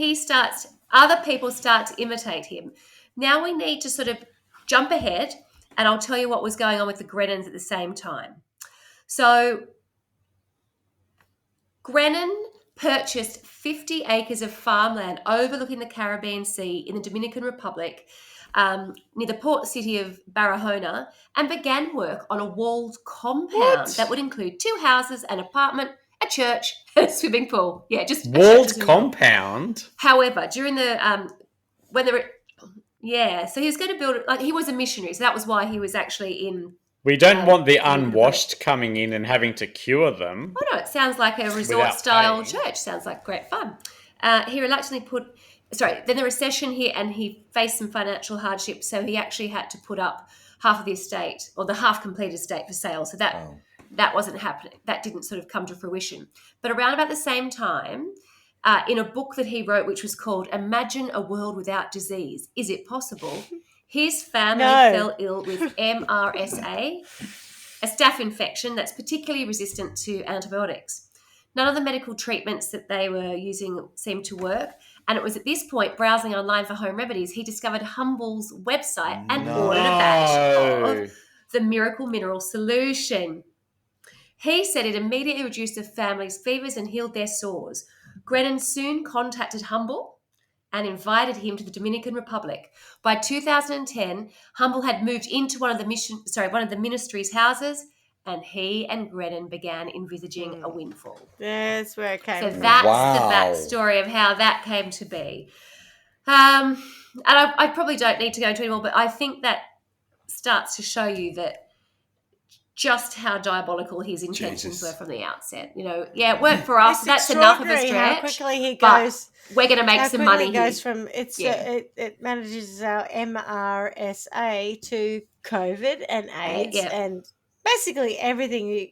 other people start to imitate him. Now we need to sort of jump ahead, and I'll tell you what was going on with the Grennans at the same time. So Grennan purchased 50 acres of farmland overlooking the Caribbean Sea in the Dominican Republic, near the port city of Barahona, and began work on a walled compound that would include 2 houses, an apartment, a church, and a swimming pool. Yeah, just walled compound. However, during the so he was going to build it, like he was a missionary, so that was why he was actually in. We don't want the unwashed coming in and having to cure them. Oh no, it sounds like a resort-style church. Sounds like great fun. He reluctantly then the recession hit and he faced some financial hardship, so he actually had to put up half of the estate, or the half-completed estate, for sale. So that wasn't happening. That didn't sort of come to fruition. But around about the same time, in a book that he wrote, which was called Imagine a World Without Disease, Is It Possible?, his family fell ill with MRSA, a staph infection that's particularly resistant to antibiotics. None of the medical treatments that they were using seemed to work. And it was at this point, browsing online for home remedies, he discovered Humble's website and ordered a batch of the miracle mineral solution. He said it immediately reduced the family's fevers and healed their sores. Grennan soon contacted Humble and invited him to the Dominican Republic. By 2010, Humble had moved into one of the ministry's houses, and he and Grennan began envisaging a windfall. That's where it came from. So that's the backstory of how that came to be. And I probably don't need to go into it anymore, but I think that starts to show you that just how diabolical his intentions were from the outset. It worked for us. That's enough of a stretch. How quickly he goes. We're going to make some money. It goes from it manages our MRSA to COVID and AIDS and basically everything.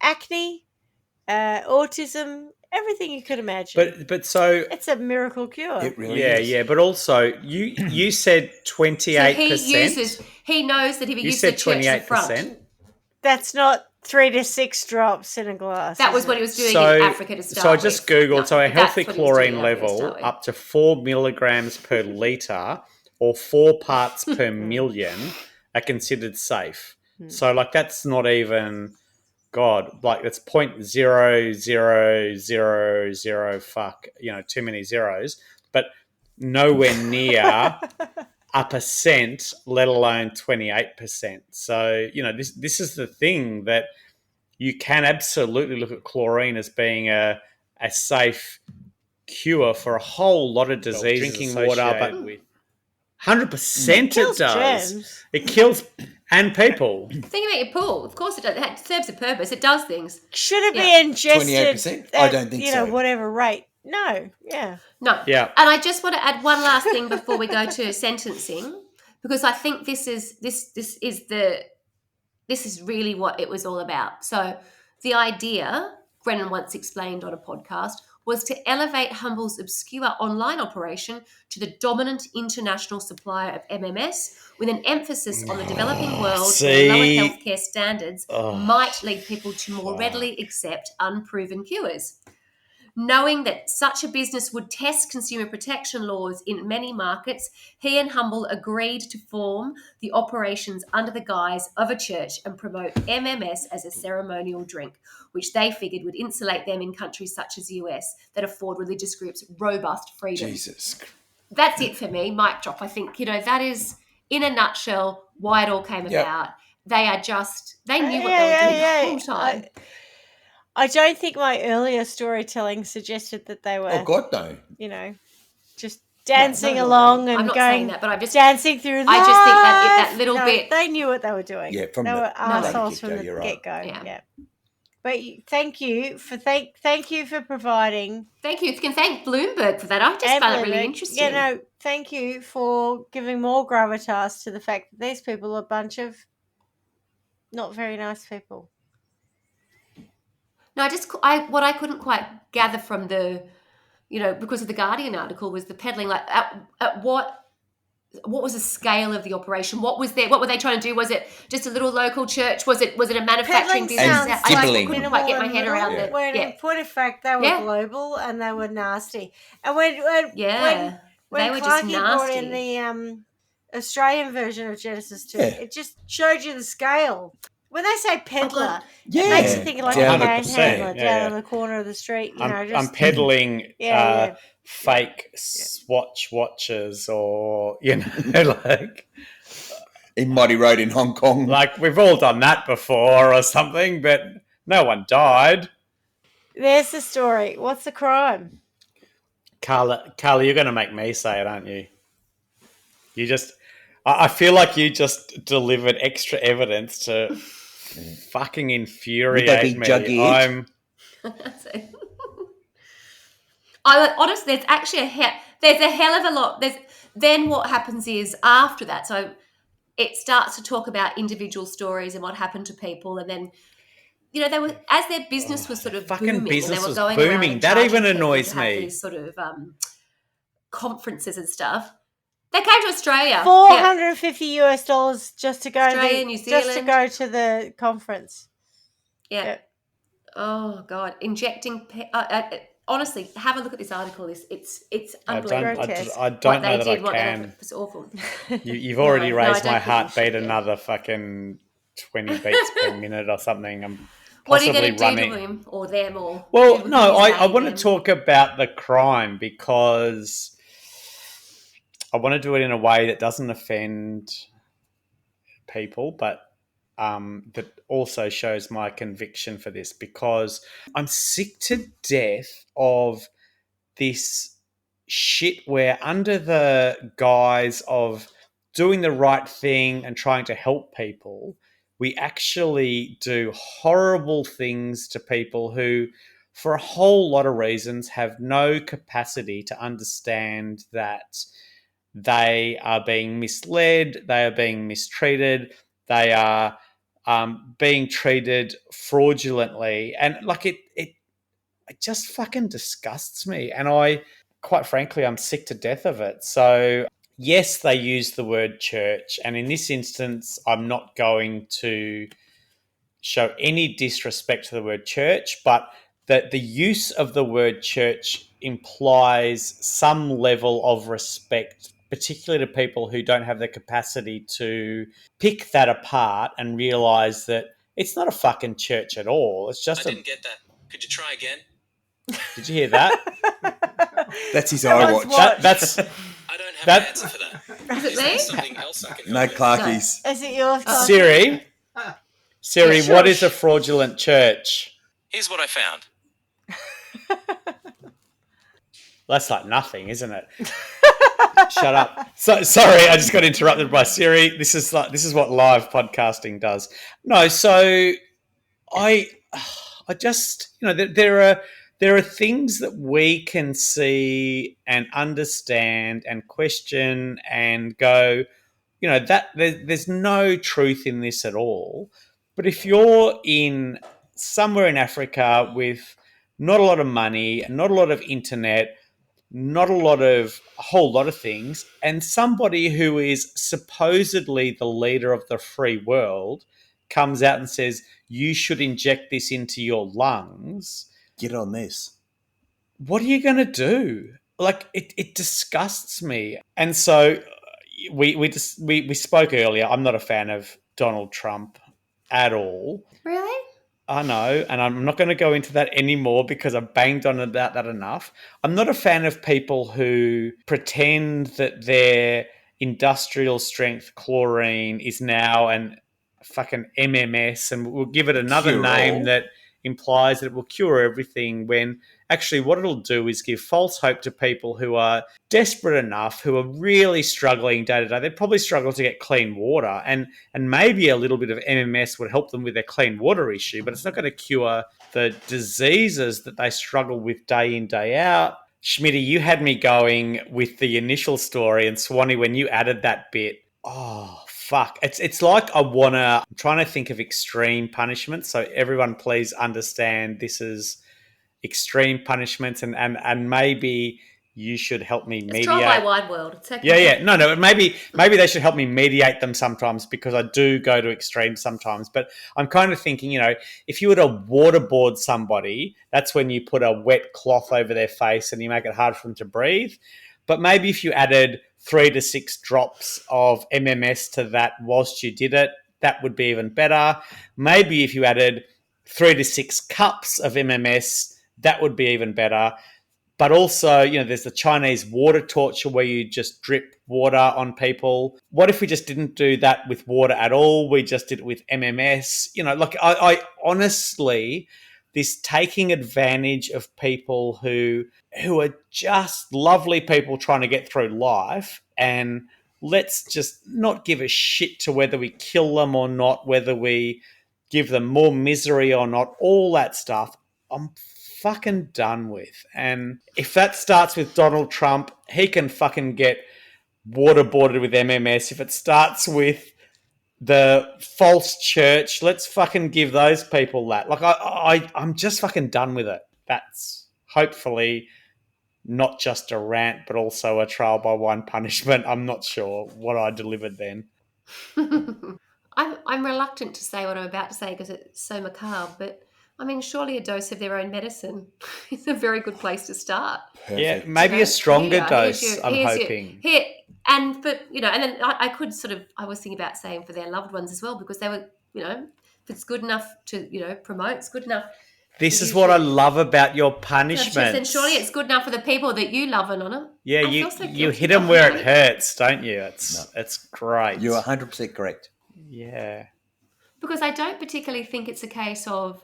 Acne, autism, everything you could imagine. But so It's a miracle cure. It really yeah, is. yeah. But also, you said So 28%. he knows that if he You uses the said church as a front, 28%. That's not 3 to 6 drops in a glass. that is was what it? he was doing So, in Africa to start so I just with. googled. No, so a that's healthy what he was doing chlorine in Africa to level start with. up to 4 milligrams per liter or 4 parts per million are considered safe. So, like, that's not even God. Like, that's 0.0000 fuck. Too many zeros, but nowhere near a percent, let alone 28%. So, this is the thing that you can absolutely look at chlorine as being a safe cure for a whole lot of diseases. Drinking water, but with 100% it Kills does. germs. It kills and people. Think about your pool. Of course it does. It serves a purpose. It does things. Should it Yeah. be ingested 28%? at, I don't think so. whatever rate? No. Yeah. No. Yeah. And I just want to add one last thing before we go to sentencing, because I think this is really what it was all about. So the idea, Brennan once explained on a podcast, was to elevate Humble's obscure online operation to the dominant international supplier of MMS, with an emphasis on the developing world where lower See? healthcare standards might lead people to more readily accept unproven cures. Knowing that such a business would test consumer protection laws in many markets, he and Humble agreed to form the operations under the guise of a church and promote MMS as a ceremonial drink, which they figured would insulate them in countries such as the US that afford religious groups robust freedom. Jesus. That's it for me. Mic drop. I think, that is, in a nutshell, why it all came about. They knew what they were doing the whole time. I don't think my earlier storytelling suggested that they were, Oh, God, no. just dancing No. along and I'm not going, saying that, but I'm just dancing through life. I just think that little bit. They knew what they were doing. Yeah, from they the were assholes get-go, from the you're right. get-go. Yeah. Yeah. But thank you for providing. Thank you. You can thank Bloomberg for that. I just and found it Bloomberg. really interesting. Thank you for giving more gravitas to the fact that these people are a bunch of not very nice people. No, what I couldn't quite gather from the, because of the Guardian article, was the peddling. Like, at what was the scale of the operation? What were they trying to do? Was it just a little local church? Was it a manufacturing Peddling business? sounds I just dibbling. couldn't quite get my head around it. When in point of fact they were global and they were nasty. And when they were just Clarkey brought nasty. in the Australian version of Genesis 2, Yeah. it just showed you the scale. When they say peddler, Yeah. it makes you think like a 100%, panhandler yeah, down yeah. on the corner of the street. I'm peddling fake Swatch watches, or like In Mighty Road in Hong Kong. like we've all done that before or something, but no one died. There's the story. What's the crime? Carla, you're going to make me say it, aren't you? I feel like you just delivered extra evidence to fucking infuriate me. juggy? Honestly, there's actually there's a hell of a lot. Then what happens is after that, so it starts to talk about individual stories and what happened to people, and then they were, as their business was sort of fucking booming, business and they were was going booming. around and That charging even people annoys to have me. These sort of conferences and stuff. They came to Australia. $450 just to go Australia, New just to Zealand. go to the conference. Yeah. Oh God, injecting. Honestly, have a look at this article. It's unbelievable. I don't know that I can. It's awful. You've already raised I my don't think you heartbeat should, another fucking 20 beats per minute or something. I'm What are you possibly going to do running. to him or them or? Well, who no, he's I made want them? to talk about the crime because I want to do it in a way that doesn't offend people, but that also shows my conviction for this, because I'm sick to death of this shit where, under the guise of doing the right thing and trying to help people, we actually do horrible things to people who, for a whole lot of reasons, have no capacity to understand that they are being misled, they are being mistreated, they are being treated fraudulently. And like it it just fucking disgusts me. And I, quite frankly, I'm sick to death of it. So yes, they use the word church. And in this instance, I'm not going to show any disrespect to the word church, but that the use of the word church implies some level of respect, particularly to people who don't have the capacity to pick that apart and realize that it's not a fucking church at all. It's just I didn't get that. Could you try again? Did you hear that? That's his That eye was watch. what- That's I don't have That- an answer for that. Is it Is there me? something else I can No help with? Clarkies. Is it yours? Clarky? Siri. Siri, Yeah, what is a shush. fraudulent church? Here's what I found. That's like nothing, isn't it? Shut up. So sorry, I just got interrupted by Siri. This is what live podcasting does. No, so I just, there are things that we can see and understand and question and go, that there's no truth in this at all. But if you're in somewhere in Africa with not a lot of money, not a lot of internet, not a whole lot of things, and somebody who is supposedly the leader of the free world comes out and says, you should inject this into your lungs, Get on this. what are you going to do? Like, it disgusts me. And so we spoke earlier. I'm not a fan of Donald Trump at all. Really? I know, and I'm not going to go into that anymore because I've banged on about that enough. I'm not a fan of people who pretend that their industrial strength chlorine is now an fucking MMS and we'll give it another Cure name all. that implies that it will cure everything, when actually what it'll do is give false hope to people who are desperate enough, who are really struggling day to day. They probably struggle to get clean water, and maybe a little bit of MMS would help them with their clean water issue, but it's not going to cure the diseases that they struggle with day in, day out. Schmidty, you had me going with the initial story, and Swanee, when you added that bit, oh, fuck. It's like I'm trying to think of extreme punishment. So everyone please understand this is extreme punishments, and maybe you should help me It's mediate. Trial by Wide World. It's okay. Yeah. No. Maybe they should help me mediate them sometimes, because I do go to extremes sometimes. But I'm kind of thinking, if you were to waterboard somebody, that's when you put a wet cloth over their face and you make it hard for them to breathe. But maybe if you added 3 to 6 drops of MMS to that whilst you did it, that would be even better. Maybe if you added 3 to 6 cups of MMS, that would be even better. But also, there's the Chinese water torture where you just drip water on people. What if we just didn't do that with water at all? We just did it with MMS. I honestly, this taking advantage of people who are just lovely people trying to get through life, and let's just not give a shit to whether we kill them or not, whether we give them more misery or not, all that stuff. I'm fucking done with. And if that starts with Donald Trump, he can fucking get waterboarded with MMS. If it starts with the false church, let's fucking give those people that. Like, I'm just fucking done with it. That's hopefully not just a rant, but also a trial by one punishment. I'm not sure what I delivered then. I'm reluctant to say what I'm about to say because it's so macabre, but I mean, surely a dose of their own medicine is a very good place to start. Yeah, maybe a stronger dose, I'm hoping. And then I could I was thinking about saying for their loved ones as well, because they were, if it's good enough to, promote, it's good enough. This is what I love about your punishments. And surely it's good enough for the people that you love and honour. Yeah, you hit them where it hurts, don't you? It's great. You're 100% correct. Yeah. Because I don't particularly think it's a case of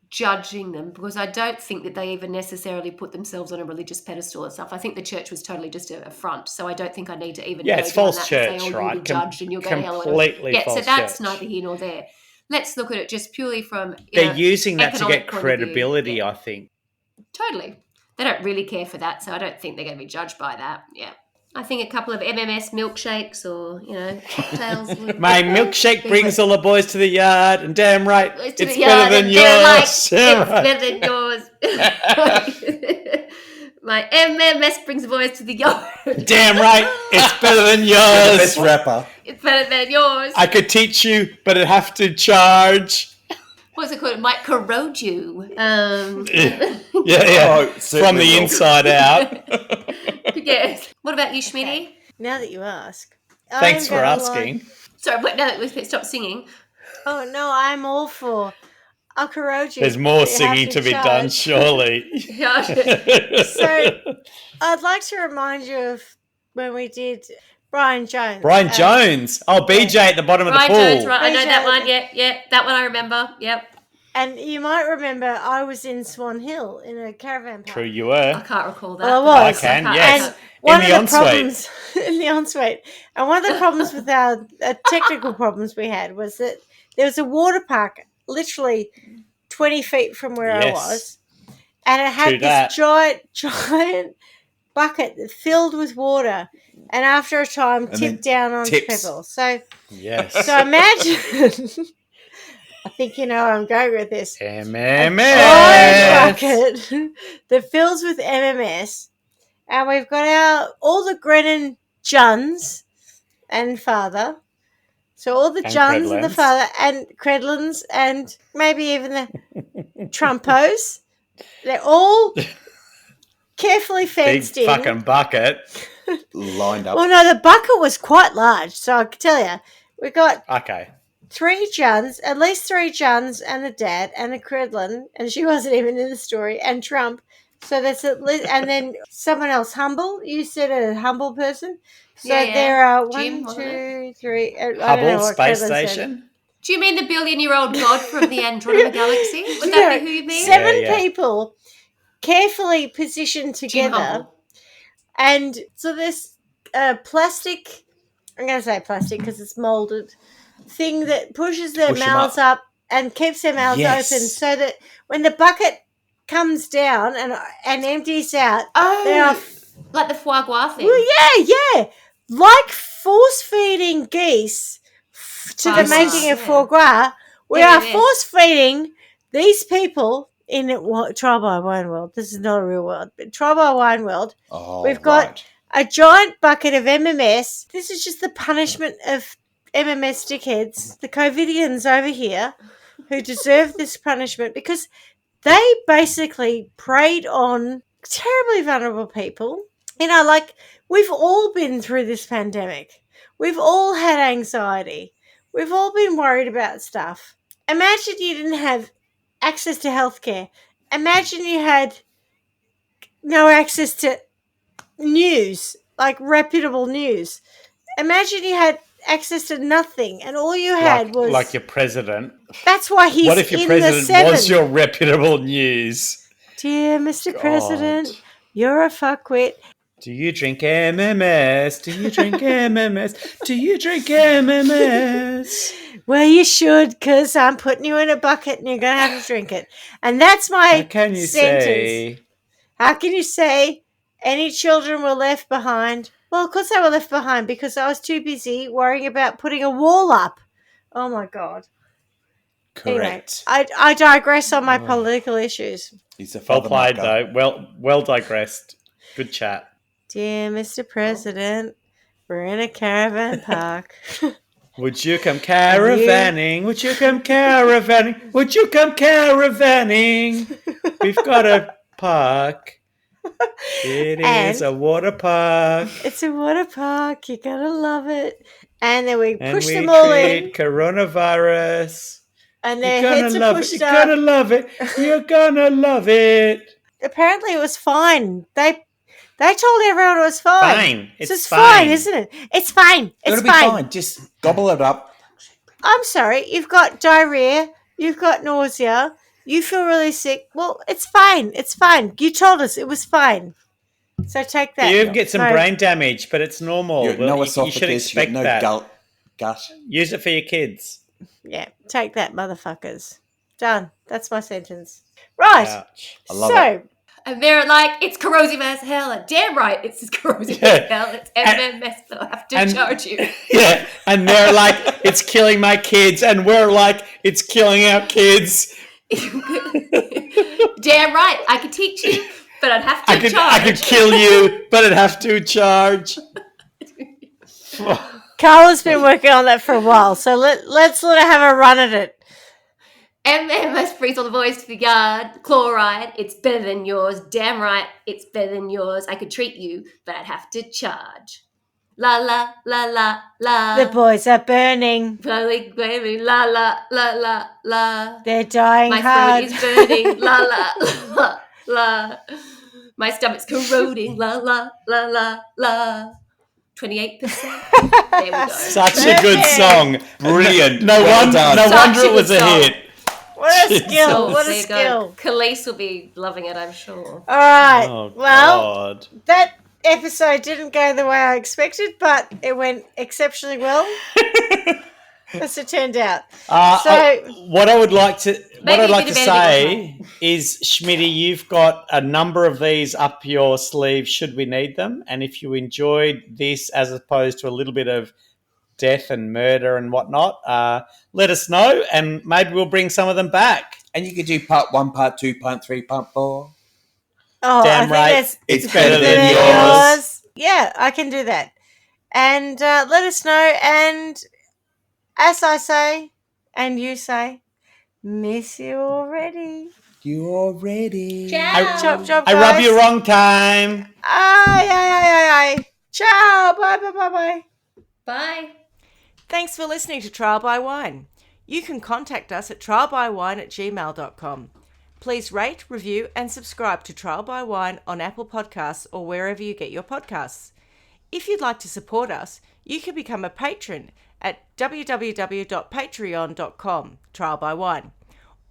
judging them, because I don't think that they even necessarily put themselves on a religious pedestal and stuff. I think the church was totally just a front, so I don't think I need to even go it's down false that church, and say, right? You'll be judged and you'll go to hell. Completely false so that's church. neither here nor there. Let's look at it just purely from they're using that to economic get point of view. credibility, Yeah. I think. Totally. They don't really care for that, so I don't think they're going to be judged by that. Yeah. I think a couple of MMS milkshakes or, cocktails. would My milkshake be brings what- all the boys to the yard, and damn right, Goes to it's the better yard than and they're yours. like, it's better than yours. My MMS brings the boys to the yard. Damn right, it's better than You're the best yours. rapper. It's better than yours. I could teach you, but I'd have to charge. What's it called? It might corrode you. Yeah, Oh, from it certainly the will. inside out. Yes. What about you, Schmidty? Now that you ask. Thanks I'm for gonna asking. Sorry, wait, no, we stop singing. Oh, no, I'm all for. I'll corrode you. There's more but you have singing to be done, charge. surely. So, I'd like to remind you of when we did Brian Jones. Brian Jones. Oh, BJ at the bottom of the Ryan pool. Jones, right? I know BJ. that one. Yeah, that one I remember. Yep. And you might remember I was in Swan Hill in a caravan park. True, you I were. can't recall that. Well, I but was. I can, can't- yes. And one In of the the ensuite. problems in the ensuite, and one of the problems with our technical problems we had was that there was a water park literally 20 feet from where I Yes. was, and it had True that. this giant bucket that filled with water, and after a time And tipped then down onto tips. people. So Yes. imagine. I think you know where I'm going with this. MMS. Giant bucket that fills with MMS, and we've got all the Grennan Juns and father. So all the And Juns and the Credlins. father and Credlins and maybe even the Trumpos. They're all carefully Big fenced in. fucking bucket. Lined up. Well, no, the bucket was quite large, so I can tell you, we got Okay. 3 Juns, at least 3 Juns and a dad and a Credlin, and she wasn't even in the story, and Trump. So that's at least, and then someone else, Humble. You said a humble person. So Yeah. there are Jim, 1, wasn't 2, 3. I don't know Hubble what Space Credlin said. Station. Do you mean the billion-year-old god from the Andromeda Galaxy? Would that be who you mean? 7 Yeah. people carefully positioned Jim together, Humble. and so this plastic. I'm going to say plastic because it's molded thing that pushes their Push 'em mouths up and keeps their mouths Yes. open, so that when the bucket comes down and empties out, they are Oh, like the foie gras thing. well, yeah, like force feeding geese to the Foie gras, making of yeah. foie gras. We Yeah, are yes. force feeding these people in Trial by Wine World. This is not a real world, but Trial by Wine World. Oh, We've got right. a giant bucket of MMS. This is just the punishment of MMS dickheads, the COVIDians over here, who deserve this punishment because they basically preyed on terribly vulnerable people. You know, like, we've all been through this pandemic. We've all had anxiety. We've all been worried about stuff. Imagine you didn't have access to healthcare. Imagine you had no access to news, like reputable news. Imagine you had access to nothing, and all you had was like your president. That's why he's What if your in president the 7. was your reputable news? Dear Mr. God. President, you're a fuckwit. Do you drink MMS? Do you drink MMS? Do you drink MMS? Well, you should, because I'm putting you in a bucket and you're going to have to drink it. And that's my How can you sentence. say? How can you say any children were left behind? Well, of course they were left behind because I was too busy worrying about putting a wall up. Oh, my God. Correct. Anyway, I digress on my political issues. He's a Well father played, marker. though. Well digressed. Good chat. Dear Mr. President, we're in a caravan park. Would you come caravanning? Would you come caravanning? Would you come caravanning? We've got a park. It And- is a water park. It's a water park. You're going to love it. And then we And push we them all treat in. coronavirus. And their You're heads gonna are love it. pushed You're up. gonna love it. You're gonna love it. Apparently it was fine. They told everyone it was fine. Fine. This It's is fine, isn't it? It's fine. It's It'll be fine. fine. Just gobble it up. I'm sorry. You've got diarrhea. You've got nausea. You feel really sick. Well, it's fine. It's fine. You told us it was fine. So take that. You get some No, brain damage, but it's normal. You've got no You should esophagus. You've expect got no that. gut. Use it for your kids. Yeah, take that, motherfuckers. Done. That's my sentence. Right. Ouch. I love So, And they're like, it's corrosive as hell. And damn right, it's as corrosive as hell. It's MMS, but I'll have to charge you. Yeah, and they're like, it's killing my kids, and we're like, it's killing our kids. Damn right, I could teach you, but I'd have to charge. I could kill you, but I'd have to charge. Carla's been working on that for a while, so let's let her have a run at it. MMS brings all the boys to the yard. Chloride, it's better than yours. Damn right, it's better than yours. I could treat you, but I'd have to charge. La la la la la. The boys are burning. Burning, burning, la la la la la. They're dying My hard. throat is burning, la la la la. My stomach's corroding, la la la la la. 28%. There we go. Such a good song. Brilliant. No Well wonder, done. no Such wonder a it was good a song. hit. What a skill! So, What a there you skill! go. Khalees will be loving it, I'm sure. All right. Oh, well, God. that episode didn't go the way I expected, but it went exceptionally well. As it turned out. What I would like to Maybe a bit of editing say is, Schmidty, you've got a number of these up your sleeve should we need them. And if you enjoyed this as opposed to a little bit of death and murder and whatnot, let us know and maybe we'll bring some of them back. And you could do part 1, part 2, part 3, part 4. Oh, Damn I think right. that's It's better better than yours. Yeah, I can do that. And let us know. And as I say, and you say, miss you already. You're ready. Chop, chop, I guys. rub you wrong time. Aye. Ciao. Bye. Bye. Thanks for listening to Trial by Wine. You can contact us at trialbywine@gmail.com. Please rate, review, and subscribe to Trial by Wine on Apple Podcasts or wherever you get your podcasts. If you'd like to support us, you can become a patron at www.patreon.com, Trial by Wine,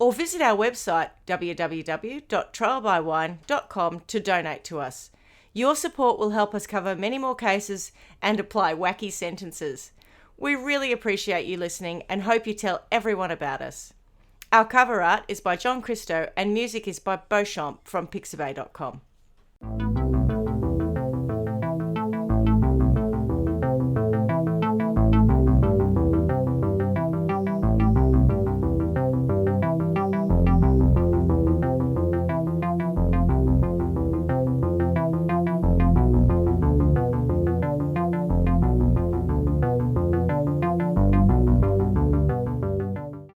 or visit our website www.trialbywine.com to donate to us. Your support will help us cover many more cases and apply wacky sentences. We really appreciate you listening and hope you tell everyone about us. Our cover art is by John Christo and music is by Beauchamp from pixabay.com.